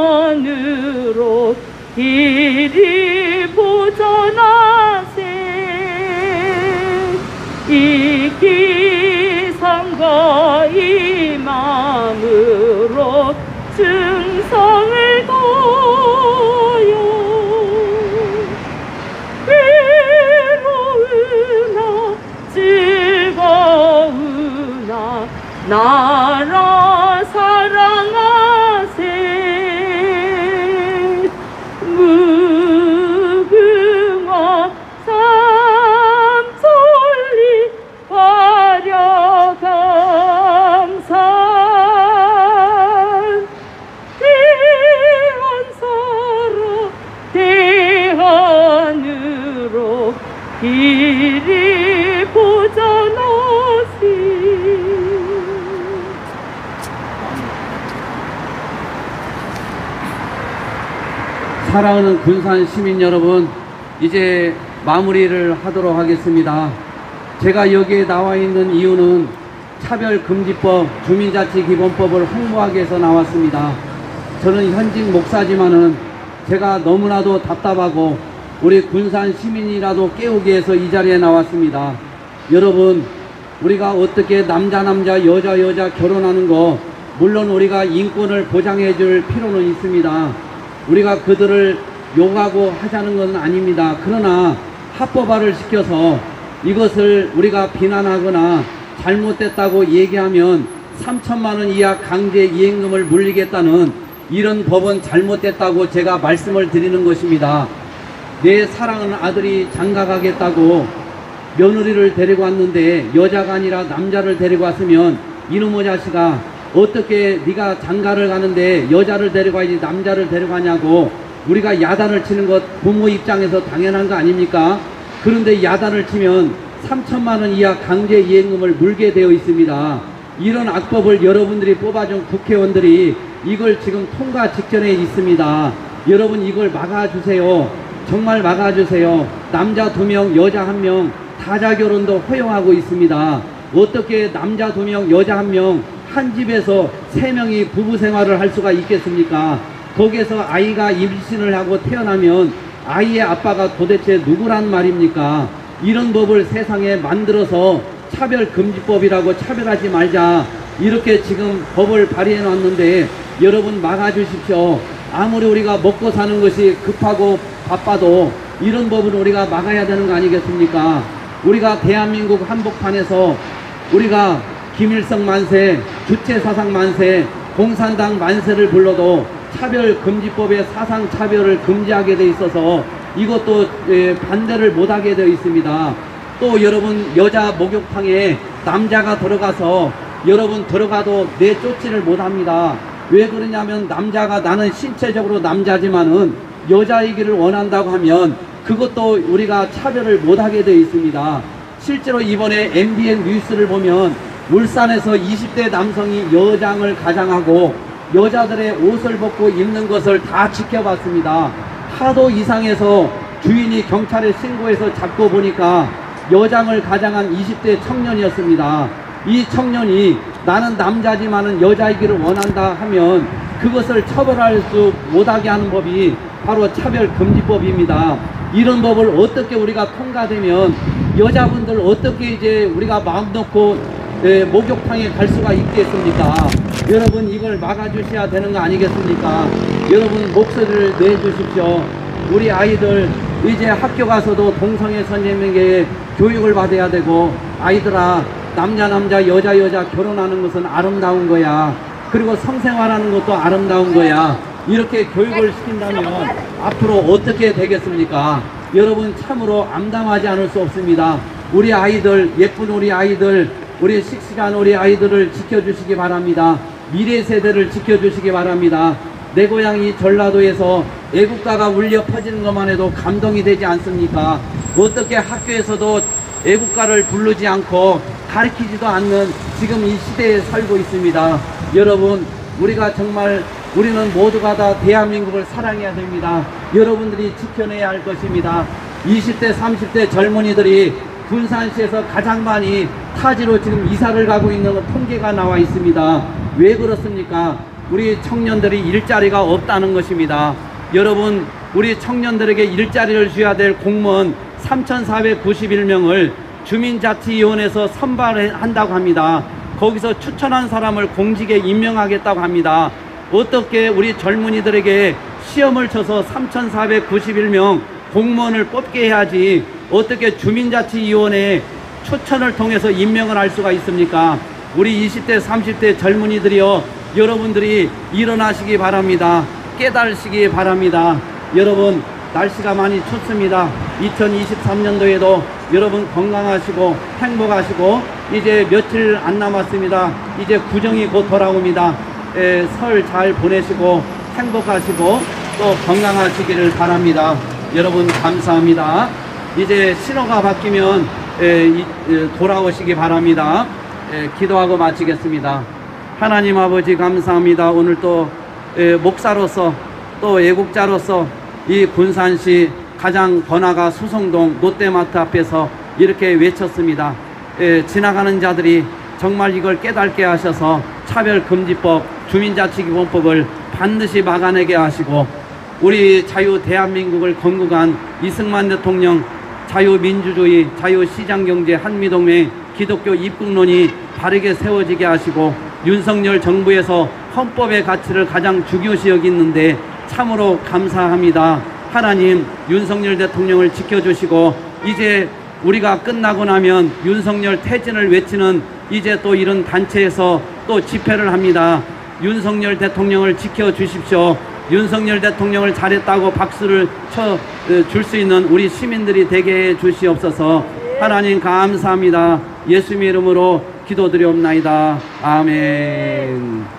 대한으로 길이 보전하세. 이 기상과 이 마음으로 충성을 다하여 외로우나 즐거우나 나라 사랑하세. 무궁화 삼천리 화려강산 대한사람 대한으로 길이 보전하세. 사랑하는 군산 시민 여러분, 이제 마무리를 하도록 하겠습니다. 제가 여기에 나와 있는 이유는 차별금지법, 주민자치기본법을 홍보하기 위해서 나왔습니다. 저는 현직 목사지만은 제가 너무나도 답답하고 우리 군산 시민이라도 깨우기 위해서 이 자리에 나왔습니다. 여러분, 우리가 어떻게 남자 여자 결혼하는 거, 물론 우리가 인권을 보장해 줄 필요는 있습니다. 우리가 그들을 욕하고 하자는 건 아닙니다. 그러나 합법화를 시켜서 이것을 우리가 비난하거나 잘못됐다고 얘기하면 3천만 원 이하 강제 이행금을 물리겠다는 이런 법은 잘못됐다고 제가 말씀을 드리는 것입니다. 내 사랑하는 아들이 장가가겠다고 며느리를 데리고 왔는데 여자가 아니라 남자를 데리고 왔으면 이놈의 자식아, 어떻게 네가 장가를 가는데 여자를 데리고 와야지 남자를 데리고 가냐고 우리가 야단을 치는 것 부모 입장에서 당연한 거 아닙니까? 그런데 야단을 치면 3천만 원 이하 강제 이행금을 물게 되어 있습니다. 이런 악법을 여러분들이 뽑아준 국회의원들이 이걸 지금 통과 직전에 있습니다. 여러분, 이걸 막아주세요. 정말 막아주세요. 남자 2명 여자 1명 다자결혼도 허용하고 있습니다. 어떻게 남자 2명 여자 1명 한 집에서 3명이 부부 생활을 할 수가 있겠습니까? 거기에서 아이가 임신을 하고 태어나면 아이의 아빠가 도대체 누구란 말입니까? 이런 법을 세상에 만들어서 차별금지법이라고 차별하지 말자, 이렇게 지금 법을 발의해 놨는데 여러분 막아주십시오. 아무리 우리가 먹고 사는 것이 급하고 바빠도 이런 법은 우리가 막아야 되는 거 아니겠습니까? 우리가 대한민국 한복판에서 우리가 김일성 만세, 주체사상 만세, 공산당 만세를 불러도 차별금지법에 사상차별을 금지하게 돼 있어서 이것도 반대를 못하게 되어 있습니다. 또 여러분, 여자 목욕탕에 남자가 들어가서 여러분 들어가도 내쫓지를 못합니다. 왜 그러냐면 남자가, 나는 신체적으로 남자지만은 여자이기를 원한다고 하면 그것도 우리가 차별을 못하게 되어 있습니다. 실제로 이번에 MBN 뉴스를 보면 울산에서 20대 남성이 여장을 가장하고 여자들의 옷을 벗고 입는 것을 다 지켜봤습니다. 하도 이상해서 주인이 경찰에 신고해서 잡고 보니까 여장을 가장한 20대 청년이었습니다. 이 청년이 나는 남자지만은 여자이기를 원한다 하면 그것을 처벌할 수 못하게 하는 법이 바로 차별금지법입니다. 이런 법을 어떻게 우리가 통과되면 여자분들 어떻게 이제 우리가 마음 놓고 목욕탕에 갈 수가 있겠습니까? 여러분, 이걸 막아주셔야 되는 거 아니겠습니까? 여러분, 목소리를 내주십시오. 우리 아이들 이제 학교 가서도 동성애 선생님에게 교육을 받아야 되고, 아이들아, 남자 여자 결혼하는 것은 아름다운 거야. 그리고 성생활하는 것도 아름다운 거야. 이렇게 교육을 시킨다면 앞으로 어떻게 되겠습니까? 여러분, 참으로 암담하지 않을 수 없습니다. 우리 아이들, 예쁜 우리 아이들, 우리 씩씩한 우리 아이들을 지켜주시기 바랍니다. 미래 세대를 지켜주시기 바랍니다. 내 고향이 전라도에서 애국가가 울려 퍼지는 것만 해도 감동이 되지 않습니까? 어떻게 학교에서도 애국가를 부르지 않고 가르치지도 않는 지금 이 시대에 살고 있습니다. 여러분, 우리가 정말 우리는 모두가 다 대한민국을 사랑해야 됩니다. 여러분들이 지켜내야 할 것입니다. 20대 30대 젊은이들이 군산시에서 가장 많이 타지로 지금 이사를 가고 있는 통계가 나와 있습니다. 왜 그렇습니까? 우리 청년들이 일자리가 없다는 것입니다. 여러분, 우리 청년들에게 일자리를 줘야 될 공무원 3,491명을 주민자치위원회에서 선발한다고 합니다. 거기서 추천한 사람을 공직에 임명하겠다고 합니다. 어떻게 우리 젊은이들에게 시험을 쳐서 3,491명 공무원을 뽑게 해야지 어떻게 주민자치위원회 추천을 통해서 임명을 할 수가 있습니까? 우리 20대 30대 젊은이들이요, 여러분들이 일어나시기 바랍니다. 깨달으시기 바랍니다. 여러분, 날씨가 많이 춥습니다. 2023년도에도 여러분 건강하시고 행복하시고, 이제 며칠 안 남았습니다. 이제 구정이 곧 돌아옵니다. 설 잘 보내시고 행복하시고 또 건강하시기를 바랍니다. 여러분, 감사합니다. 이제 신호가 바뀌면 돌아오시기 바랍니다. 기도하고 마치겠습니다. 하나님 아버지, 감사합니다. 오늘 또 목사로서 또 애국자로서 이 군산시 가장 번화가 수성동 롯데마트 앞에서 이렇게 외쳤습니다. 지나가는 자들이 정말 이걸 깨닫게 하셔서 차별금지법, 주민자치기본법을 반드시 막아내게 하시고 우리 자유 대한민국을 건국한 이승만 대통령 자유민주주의, 자유시장경제, 한미동맹, 기독교 입국론이 바르게 세워지게 하시고 윤석열 정부에서 헌법의 가치를 가장 중요시 여기는데 참으로 감사합니다. 하나님, 윤석열 대통령을 지켜주시고 이제 우리가 끝나고 나면 윤석열 퇴진을 외치는 이제 또 이런 단체에서 또 집회를 합니다. 윤석열 대통령을 지켜주십시오. 윤석열 대통령을 잘했다고 박수를 쳐 줄 수 있는 우리 시민들이 되게 해 주시옵소서. 하나님 감사합니다. 예수님의 이름으로 기도드리옵나이다. 아멘.